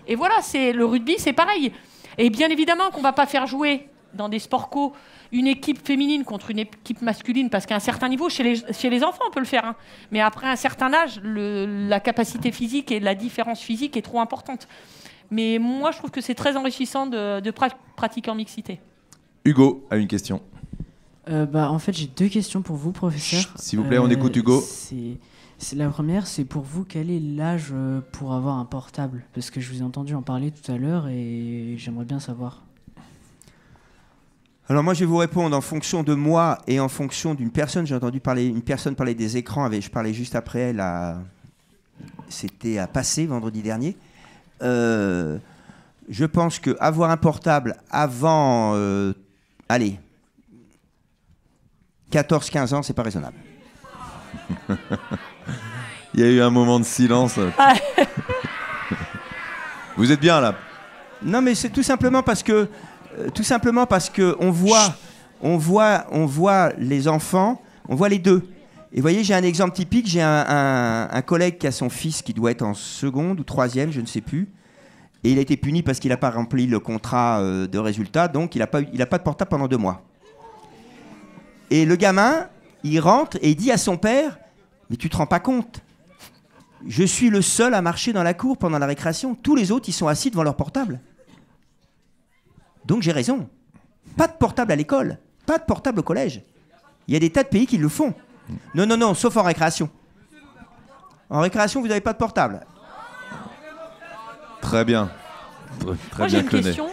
Et voilà, le rugby, c'est pareil. Et bien évidemment qu'on ne va pas faire jouer dans des sports co une équipe féminine contre une équipe masculine, parce qu'à un certain niveau, chez les enfants, on peut le faire. Hein. Mais après un certain âge, la capacité physique et la différence physique est trop importante. Mais moi, je trouve que c'est très enrichissant de pratiquer en mixité. Hugo a une question. En fait, j'ai 2 questions pour vous, professeur. S'il vous plaît, on écoute Hugo. La première, c'est pour vous, quel est l'âge pour avoir un portable? Parce que je vous ai entendu en parler tout à l'heure et j'aimerais bien savoir. Alors moi, je vais vous répondre en fonction de moi et en fonction d'une personne. J'ai entendu une personne parler des écrans. Je parlais juste après elle. C'était à Passé, vendredi dernier. Je pense qu'avoir un portable avant 14-15 ans, c'est pas raisonnable. Il y a eu un moment de silence. Vous êtes bien là? Non, mais c'est tout simplement parce que on voit les enfants, on voit les deux. Et vous voyez, j'ai un exemple typique. J'ai un collègue qui a son fils qui doit être en seconde ou troisième, je ne sais plus. Et il a été puni parce qu'il n'a pas rempli le contrat de résultat. Donc, il n'a pas de portable pendant 2 mois. Et le gamin, il rentre et il dit à son père « Mais tu te rends pas compte? Je suis le seul à marcher dans la cour pendant la récréation. Tous les autres, ils sont assis devant leur portable. Donc j'ai raison. Pas de portable à l'école, pas de portable au collège. Il y a des tas de pays qui le font. Non, non, non, sauf en récréation. En récréation, vous n'avez pas de portable. Très bien. Moi, j'ai une question.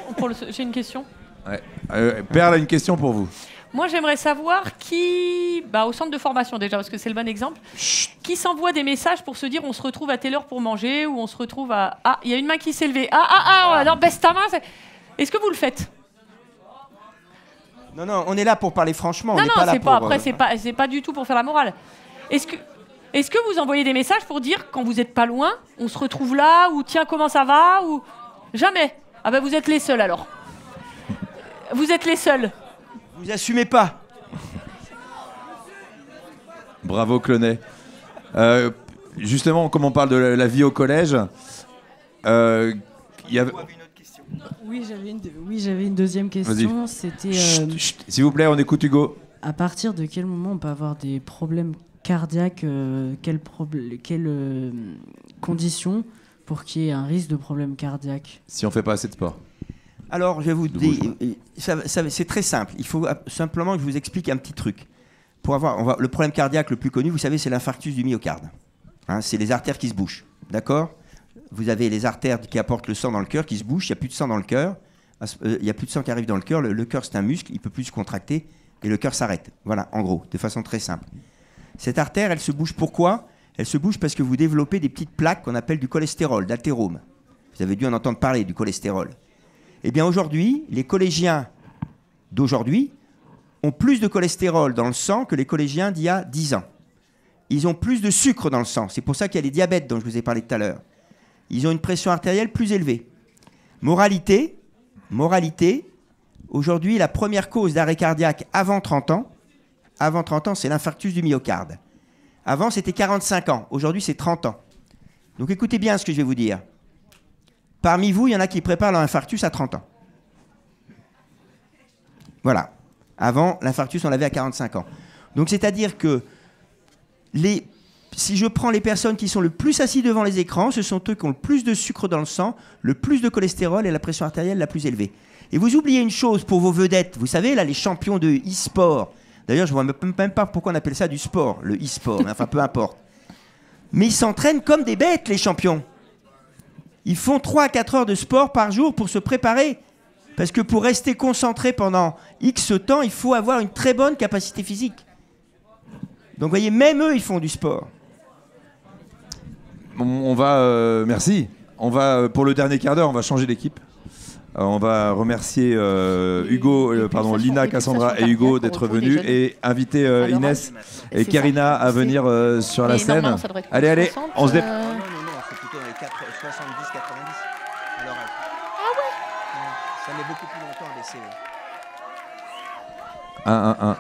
J'ai une question. Ouais. Perle a une question pour vous. Moi, j'aimerais savoir qui, au centre de formation déjà, parce que c'est le bon exemple, qui s'envoie des messages pour se dire on se retrouve à telle heure pour manger ou on se retrouve à... Ah, il y a une main qui s'est levée. Alors baisse ta main. Est-ce que vous le faites? Non, non, on est là pour parler franchement. Non, on n'est pas là c'est pour, pas. Après, c'est pas du tout pour faire la morale. Est-ce que vous envoyez des messages pour dire quand vous n'êtes pas loin, on se retrouve là ou tiens comment ça va ou jamais? Ah ben vous êtes les seuls alors. Vous êtes les seuls. Vous assumez pas. Bravo Clonet. Justement, comme on parle de la vie au collège, il y avait... Oui, j'avais une deuxième question. C'était s'il vous plaît, on écoute Hugo. à partir de quel moment on peut avoir des problèmes cardiaques, quelles conditions pour qu'il y ait un risque de problème cardiaque? Si on fait pas assez de sport. Alors, je vais vous dire, c'est très simple. Il faut simplement que je vous explique un petit truc. Pour avoir le problème cardiaque le plus connu, vous savez, c'est l'infarctus du myocarde. Hein, c'est les artères qui se bouchent. D'accord? Vous avez les artères qui apportent le sang dans le cœur qui se bouchent. Il n'y a plus de sang dans le cœur. Il n'y a plus de sang qui arrive dans le cœur. Le cœur, c'est un muscle. Il ne peut plus se contracter. Et le cœur s'arrête. Voilà, en gros, de façon très simple. Cette artère, elle se bouge pourquoi? Elle se bouge parce que vous développez des petites plaques qu'on appelle du cholestérol, d'athérome. Vous avez dû en entendre parler, du cholestérol. Eh bien, aujourd'hui, les collégiens d'aujourd'hui ont plus de cholestérol dans le sang que les collégiens d'il y a 10 ans. Ils ont plus de sucre dans le sang. C'est pour ça qu'il y a les diabètes dont je vous ai parlé tout à l'heure. Ils ont une pression artérielle plus élevée. Moralité, aujourd'hui, la première cause d'arrêt cardiaque avant 30 ans, c'est l'infarctus du myocarde. Avant, c'était 45 ans. Aujourd'hui, c'est 30 ans. Donc écoutez bien ce que je vais vous dire. Parmi vous, il y en a qui préparent leur infarctus à 30 ans. Voilà. Avant, l'infarctus, on l'avait à 45 ans. Donc c'est-à-dire que si je prends les personnes qui sont le plus assis devant les écrans, ce sont eux qui ont le plus de sucre dans le sang, le plus de cholestérol et la pression artérielle la plus élevée. Et vous oubliez une chose pour vos vedettes. Vous savez, là, les champions de e-sport. D'ailleurs, je ne vois même pas pourquoi on appelle ça du sport, le e-sport. Mais enfin, peu importe. Mais ils s'entraînent comme des bêtes, les champions. Ils font 3 à 4 heures de sport par jour pour se préparer. Parce que pour rester concentré pendant X temps, il faut avoir une très bonne capacité physique. Donc, vous voyez, même eux, ils font du sport. On va... merci. On va, pour le dernier quart d'heure, on va changer d'équipe. On va remercier Lina, Cassandra et Hugo d'être venus et inviter Inès et Karina à venir sur la scène. Allez, on se dépêche. Non, c'est plutôt dans les 70-90. Alors, ça met beaucoup plus longtemps à baisser. 1.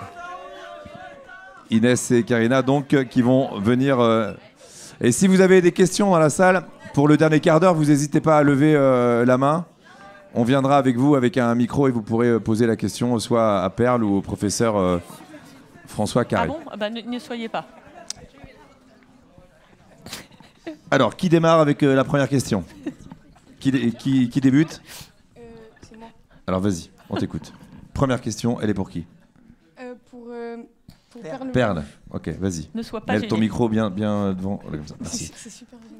Inès et Karina, donc, qui vont venir. Et si vous avez des questions dans la salle, pour le dernier quart d'heure, vous n'hésitez pas à lever la main. On viendra avec vous avec un micro et vous pourrez poser la question soit à Perle ou au professeur François Carré. Ah bon? Ne soyez pas. Alors, qui démarre avec la première question? Qui débute? C'est moi. Alors vas-y, on t'écoute. Première question, elle est pour qui? Pour Perle. Perle, ok, vas-y. Ne sois pas Mets ton gêné. micro bien devant. Merci. C'est super gênant.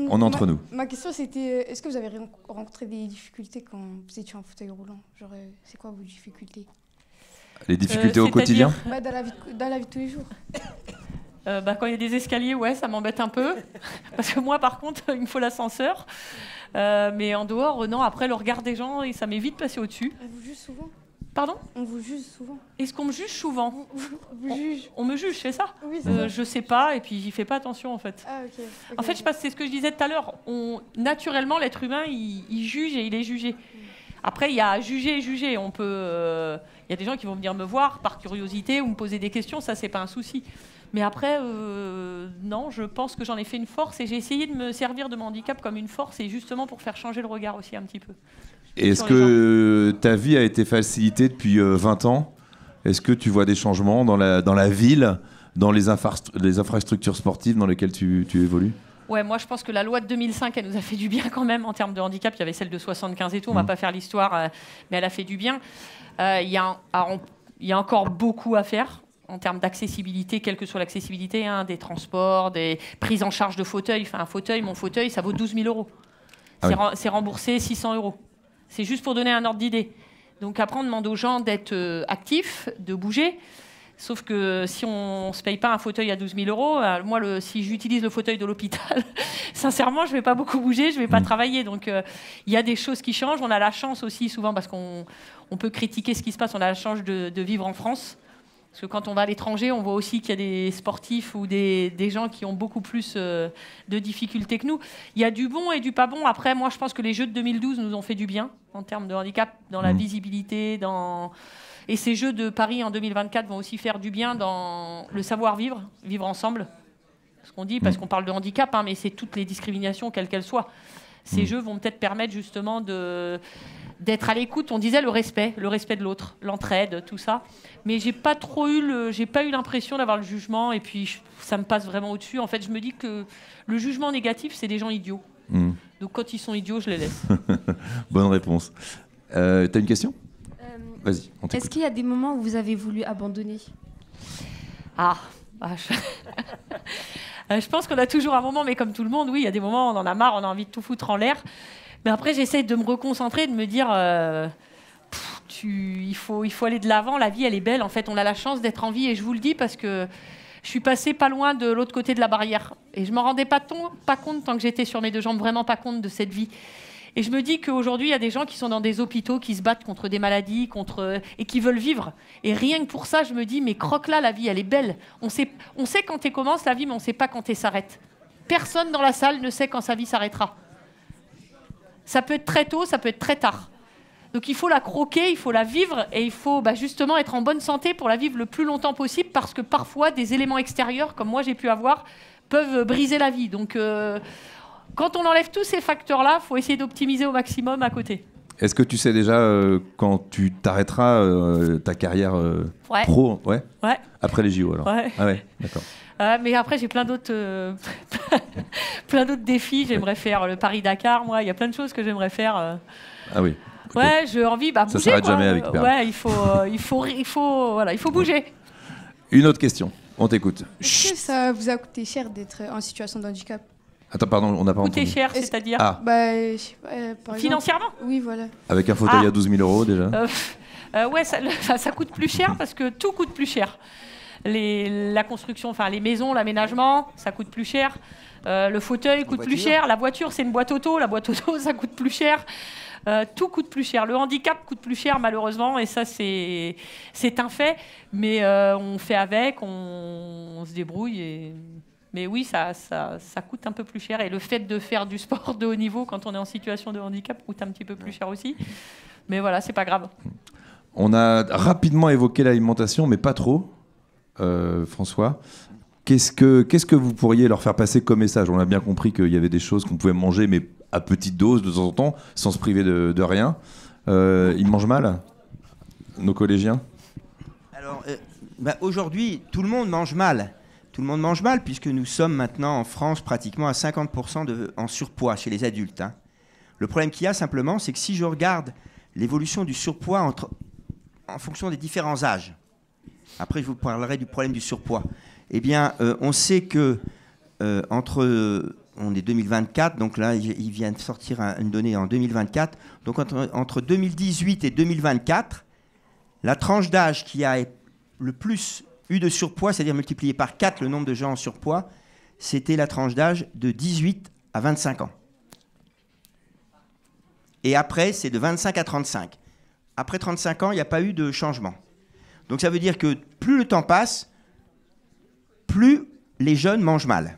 On est entre nous. Ma question c'était, est-ce que vous avez rencontré des difficultés quand vous étiez en fauteuil roulant? Genre, c'est quoi vos difficultés? Les difficultés au quotidien? Dans la vie de tous les jours. Quand il y a des escaliers, ouais, ça m'embête un peu. Parce que moi, par contre, il me faut l'ascenseur. Mais en dehors, non, après, le regard des gens, ça m'est vite passé au-dessus. On vous juge souvent? Pardon? On vous juge souvent. Est-ce qu'on me juge souvent? On me juge, c'est ça? Oui, c'est ça. Je sais pas, et puis j'y fais pas attention, en fait. Ah, ok. En fait, je pense que c'est ce que je disais tout à l'heure. Naturellement, l'être humain, il juge et il est jugé. Après, il y a juger et juger. Il y a des gens qui vont venir me voir par curiosité ou me poser des questions, ça, c'est pas un souci. Mais après, non, je pense que j'en ai fait une force et j'ai essayé de me servir de mon handicap comme une force et justement pour faire changer le regard aussi un petit peu. Est-ce que ta vie a été facilitée depuis 20 ans? Est-ce que tu vois des changements dans la ville dans les infrastructures sportives dans lesquelles tu évolues? Ouais, moi je pense que la loi de 2005, elle nous a fait du bien quand même en termes de handicap. Il y avait celle de 75 et tout, on va pas faire l'histoire, mais elle a fait du bien. Il y a encore beaucoup à faire en termes d'accessibilité, quelle que soit l'accessibilité, hein, des transports, des prises en charge de fauteuils. Enfin, mon fauteuil, ça vaut 12 000 euros. C'est remboursé 600 euros. C'est juste pour donner un ordre d'idée. Donc après, on demande aux gens d'être actifs, de bouger. Sauf que si on ne se paye pas un fauteuil à 12 000 euros, moi, si j'utilise le fauteuil de l'hôpital, sincèrement, je ne vais pas beaucoup bouger, je ne vais pas travailler. Donc, il y a des choses qui changent. On a la chance aussi, souvent, parce qu'on peut critiquer ce qui se passe, on a la chance de vivre en France. Parce que quand on va à l'étranger, on voit aussi qu'il y a des sportifs ou des gens qui ont beaucoup plus de difficultés que nous. Il y a du bon et du pas bon. Après, moi, je pense que les Jeux de 2012 nous ont fait du bien en termes de handicap, dans la visibilité, Et ces Jeux de Paris en 2024 vont aussi faire du bien dans le savoir-vivre, vivre ensemble. Ce qu'on dit, parce qu'on parle de handicap, hein, mais c'est toutes les discriminations, quelles qu'elles soient. Ces Jeux vont peut-être permettre justement d'être à l'écoute. On disait le respect de l'autre, l'entraide, tout ça. Mais j'ai pas eu l'impression d'avoir le jugement, et puis ça me passe vraiment au-dessus. En fait, je me dis que le jugement négatif, c'est des gens idiots. Donc quand ils sont idiots, je les laisse. Bonne réponse. T'as une question ? Vas-y, on t'écoute. Est-ce qu'il y a des moments où vous avez voulu abandonner? Je pense qu'on a toujours un moment, mais comme tout le monde, oui, il y a des moments où on en a marre, on a envie de tout foutre en l'air. Mais après, j'essaie de me reconcentrer, de me dire, il faut aller de l'avant, la vie, elle est belle. En fait, on a la chance d'être en vie, et je vous le dis parce que je suis passée pas loin de l'autre côté de la barrière. Et je ne me rendais pas compte tant que j'étais sur mes deux jambes, vraiment pas compte de cette vie. Et je me dis qu'aujourd'hui, il y a des gens qui sont dans des hôpitaux, qui se battent contre des maladies, et qui veulent vivre. Et rien que pour ça, je me dis, mais croque-là, la vie, elle est belle. On sait quand elle commence, la vie, mais on ne sait pas quand elle s'arrête. Personne dans la salle ne sait quand sa vie s'arrêtera. Ça peut être très tôt, ça peut être très tard. Donc il faut la croquer, il faut la vivre, et il faut justement être en bonne santé pour la vivre le plus longtemps possible, parce que parfois, des éléments extérieurs, comme moi j'ai pu avoir, peuvent briser la vie. Donc... quand on enlève tous ces facteurs-là, il faut essayer d'optimiser au maximum à côté. Est-ce que tu sais déjà quand tu t'arrêteras ta carrière pro? Ouais. Après les JO, alors. Ouais. Ah ouais, d'accord. Mais après, j'ai plein d'autres défis. J'aimerais faire le Paris-Dakar, moi. Il y a plein de choses que j'aimerais faire. Ah oui. Écoutez, ouais, j'ai envie bouger. Ça s'arrête jamais avec Perle. Ouais, il faut bouger. Une autre question. On t'écoute. Est-ce que ça vous a coûté cher d'être en situation de handicap? Attends, pardon, on n'a pas entendu. Coûter cher, c'est-à-dire je sais pas, par exemple, financièrement? Oui, voilà. Avec un fauteuil à 12 000 euros déjà? Ouais, ça coûte plus cher parce que tout coûte plus cher. La construction, enfin les maisons, l'aménagement, ça coûte plus cher. Le fauteuil coûte plus cher. La voiture, c'est une boîte auto. La boîte auto, ça coûte plus cher. Tout coûte plus cher. Le handicap coûte plus cher, malheureusement, et ça, c'est un fait. Mais on fait avec, on se débrouille. Mais oui, ça coûte un peu plus cher. Et le fait de faire du sport de haut niveau quand on est en situation de handicap coûte un petit peu plus cher aussi. Mais voilà, c'est pas grave. On a rapidement évoqué l'alimentation, mais pas trop, François. Qu'est-ce que vous pourriez leur faire passer comme message? On a bien compris qu'il y avait des choses qu'on pouvait manger, mais à petite dose, de temps en temps, sans se priver de rien. Ils mangent mal, nos collégiens? Alors, aujourd'hui, tout le monde mange mal. Tout le monde mange mal, puisque nous sommes maintenant en France pratiquement à 50% en surpoids chez les adultes. Hein. Le problème qu'il y a simplement, c'est que si je regarde l'évolution du surpoids en fonction des différents âges, après je vous parlerai du problème du surpoids, eh bien, on sait que on est 2024, donc là, il vient de sortir une donnée en 2024, donc entre 2018 et 2024, la tranche d'âge qui a le plus eu de surpoids, c'est-à-dire multiplié par 4 le nombre de gens en surpoids, c'était la tranche d'âge de 18 à 25 ans. Et après, c'est de 25 à 35. Après 35 ans, il n'y a pas eu de changement. Donc ça veut dire que plus le temps passe, plus les jeunes mangent mal.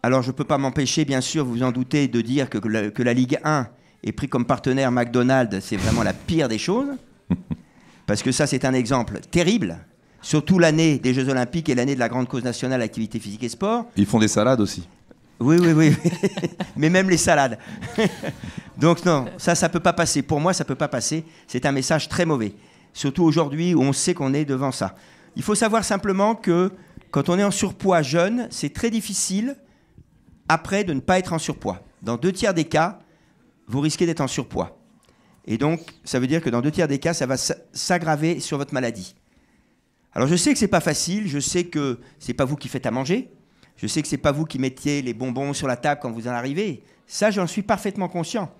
Alors je ne peux pas m'empêcher, bien sûr, vous vous en doutez, de dire que la Ligue 1 est pris comme partenaire McDonald's, c'est vraiment la pire des choses. Parce que ça, c'est un exemple terrible, surtout l'année des Jeux Olympiques et l'année de la grande cause nationale activité physique et sport. Ils font des salades aussi. Oui. Mais même les salades. Donc non, ça ne peut pas passer. Pour moi, ça ne peut pas passer. C'est un message très mauvais. Surtout aujourd'hui où on sait qu'on est devant ça. Il faut savoir simplement que quand on est en surpoids jeune, c'est très difficile après de ne pas être en surpoids. Dans 2/3 des cas, vous risquez d'être en surpoids. Et donc, ça veut dire que dans 2/3 des cas, ça va s'aggraver sur votre maladie. Alors, je sais que c'est pas facile, je sais que c'est pas vous qui faites à manger, je sais que c'est pas vous qui mettiez les bonbons sur la table quand vous en arrivez. Ça, j'en suis parfaitement conscient.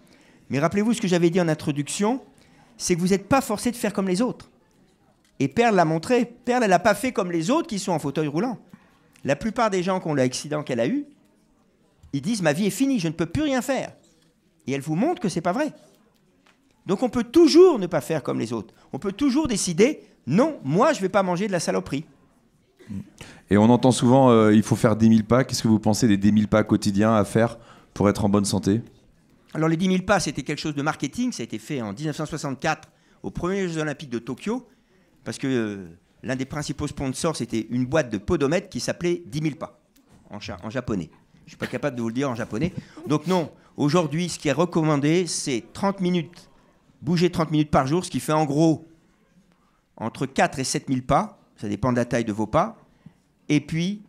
Mais rappelez-vous ce que j'avais dit en introduction, c'est que vous n'êtes pas forcé de faire comme les autres. Et Perle l'a montré. Perle, elle n'a pas fait comme les autres qui sont en fauteuil roulant. La plupart des gens qui ont l'accident qu'elle a eu, ils disent « ma vie est finie, je ne peux plus rien faire ». Et elle vous montre que ce n'est pas vrai. Donc on peut toujours ne pas faire comme les autres. On peut toujours décider « non, moi je ne vais pas manger de la saloperie ». Et on entend souvent il faut faire 10 000 pas. Qu'est-ce que vous pensez des 10 000 pas quotidiens à faire pour être en bonne santé? Alors les 10 000 pas, c'était quelque chose de marketing. Ça a été fait en 1964 aux premiers Jeux Olympiques de Tokyo. Parce que l'un des principaux sponsors, c'était une boîte de podomètres qui s'appelait 10 000 pas, en japonais. Je ne suis pas capable de vous le dire en japonais. Donc non, aujourd'hui, ce qui est recommandé, c'est 30 minutes, bouger 30 minutes par jour, ce qui fait en gros entre 4 et 7 000 pas. Ça dépend de la taille de vos pas. Et puis,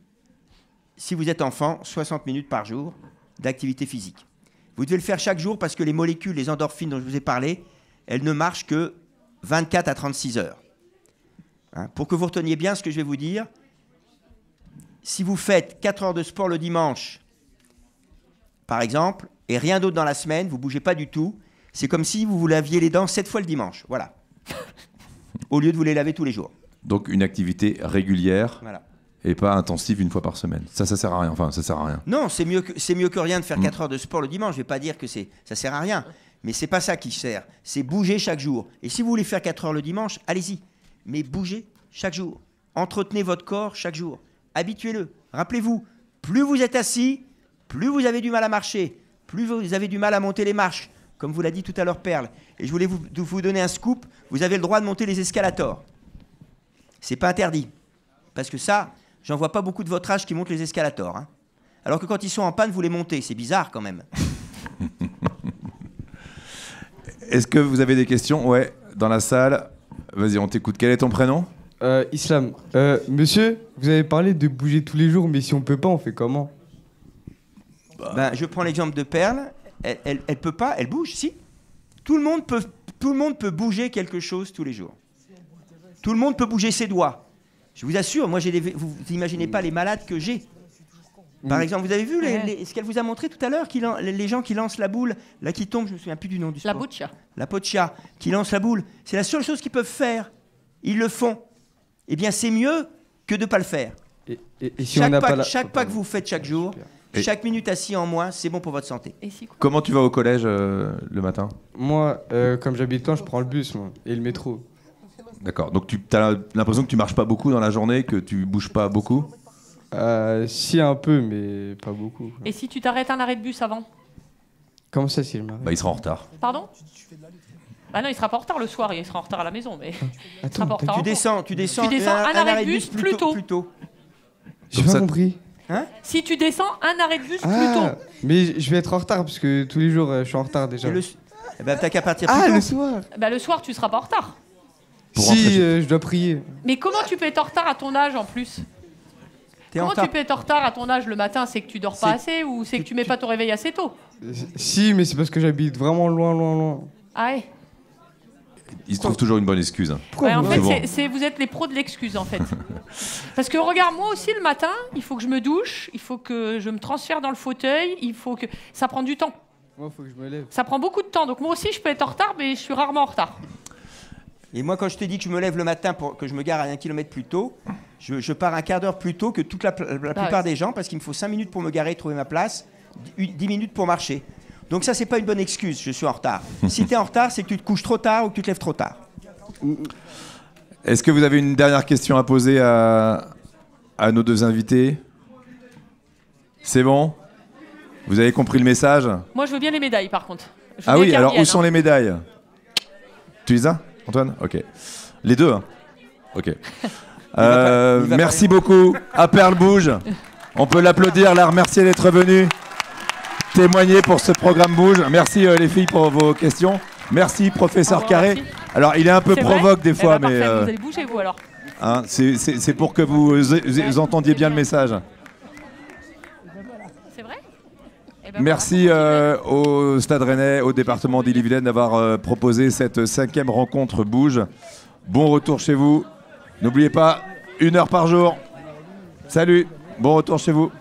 si vous êtes enfant, 60 minutes par jour d'activité physique. Vous devez le faire chaque jour parce que les molécules, les endorphines dont je vous ai parlé, elles ne marchent que 24 à 36 heures. Pour que vous reteniez bien ce que je vais vous dire, si vous faites 4 heures de sport le dimanche, par exemple, et rien d'autre dans la semaine, vous ne bougez pas du tout, c'est comme si vous vous laviez les dents 7 fois le dimanche. Voilà. Au lieu de vous les laver tous les jours. Donc une activité régulière voilà. Et pas intensive une fois par semaine. Ça sert à rien. Enfin, ça sert à rien. Non, c'est mieux que rien de faire 4 heures de sport le dimanche. Je ne vais pas dire que ça sert à rien. Mais ce n'est pas ça qui sert. C'est bouger chaque jour. Et si vous voulez faire 4 heures le dimanche, allez-y. Mais bougez chaque jour. Entretenez votre corps chaque jour. Habituez-le. Rappelez-vous, plus vous êtes assis, plus vous avez du mal à marcher, plus vous avez du mal à monter les marches, comme vous l'a dit tout à l'heure Perle. Et je voulais vous donner un scoop. Vous avez le droit de monter les escalators. C'est pas interdit. Parce que ça, j'en vois pas beaucoup de votre âge qui montent les escalators. Hein. Alors que quand ils sont en panne, vous les montez. C'est bizarre quand même. Est-ce que vous avez des questions? Ouais, dans la salle. Vas-y, on t'écoute. Quel est ton prénom? Islam. Monsieur, vous avez parlé de bouger tous les jours, mais si on peut pas, on fait comment? Je prends l'exemple de Perle. Elle peut pas, elle bouge, si. Tout le monde peut bouger quelque chose tous les jours. Tout le monde peut bouger ses doigts. Je vous assure, moi, vous n'imaginez pas les malades que j'ai. Par exemple, vous avez vu ce qu'elle vous a montré tout à l'heure, les gens qui lancent la boule, là qui tombent, je me souviens plus du nom du sport. La boccia. La boccia, qui lance la boule. C'est la seule chose qu'ils peuvent faire. Ils le font. Eh bien, c'est mieux que de ne pas le faire. Et si chaque pas que vous faites chaque jour, chaque minute assis en moins, c'est bon pour votre santé. Comment tu vas au collège le matin? Moi, comme j'habite loin, je prends le bus et le métro. D'accord. Donc tu as l'impression que tu marches pas beaucoup dans la journée, que tu bouges pas beaucoup? Si, un peu, mais pas beaucoup. Et si tu t'arrêtes un arrêt de bus avant? Comment ça, s'il m'arrête? Il sera en retard. Pardon? Bah non, il sera pas en retard le soir, il sera en retard à la maison, mais il sera pas en retard. Tu descends un arrêt de bus plus tôt. J'ai pas compris. Hein? Si tu descends un arrêt de bus plus tôt. Mais je vais être en retard parce que tous les jours je suis en retard déjà. T'as qu'à partir plus tôt. Le soir. Bah le soir tu seras pas en retard. Si je dois prier. Mais comment tu peux être en retard à ton âge en plus? Comment tu peux être en retard à ton âge le matin? C'est que tu dors pas assez ou c'est que tu mets pas ton réveil assez tôt? Si, mais c'est parce que j'habite vraiment loin. Ah ouais. Il se trouve toujours une bonne excuse. Ouais, en fait, vous êtes les pros de l'excuse, en fait. Parce que regarde, moi aussi, le matin, il faut que je me douche, il faut que je me transfère dans le fauteuil, ça prend du temps. Moi, faut que je me lève. Ça prend beaucoup de temps. Donc moi aussi, je peux être en retard, mais je suis rarement en retard. Et moi, quand je te dis que je me lève le matin pour que je me gare à 1 kilomètre plus tôt, je pars un quart d'heure plus tôt que toute la plupart des gens, parce qu'il me faut 5 minutes pour me garer et trouver ma place, 10 minutes pour marcher. Donc ça, c'est pas une bonne excuse, je suis en retard. Si tu es en retard, c'est que tu te couches trop tard ou que tu te lèves trop tard. Est-ce que vous avez une dernière question à poser à nos deux invités? C'est bon? Vous avez compris le message? Moi, je veux bien les médailles, par contre. Ah oui, alors où sont les médailles? Tu les as, Antoine? Ok. Les deux, hein? Ok. Merci beaucoup à Perle Bouge. On peut l'applaudir, la remercier d'être venu témoigner pour ce programme Bouge. Merci les filles pour vos questions. Merci professeur Carré. Merci. Alors il est un peu provoque des fois, mais vous allez bouger vous alors. Hein, c'est pour que vous entendiez bien le message. C'est vrai ? Merci au Stade Rennais, au département d'Ille-et-Vilaine d'avoir proposé cette 5e rencontre Bouge. Bon retour chez vous. N'oubliez pas, 1 heure par jour. Salut, bon retour chez vous.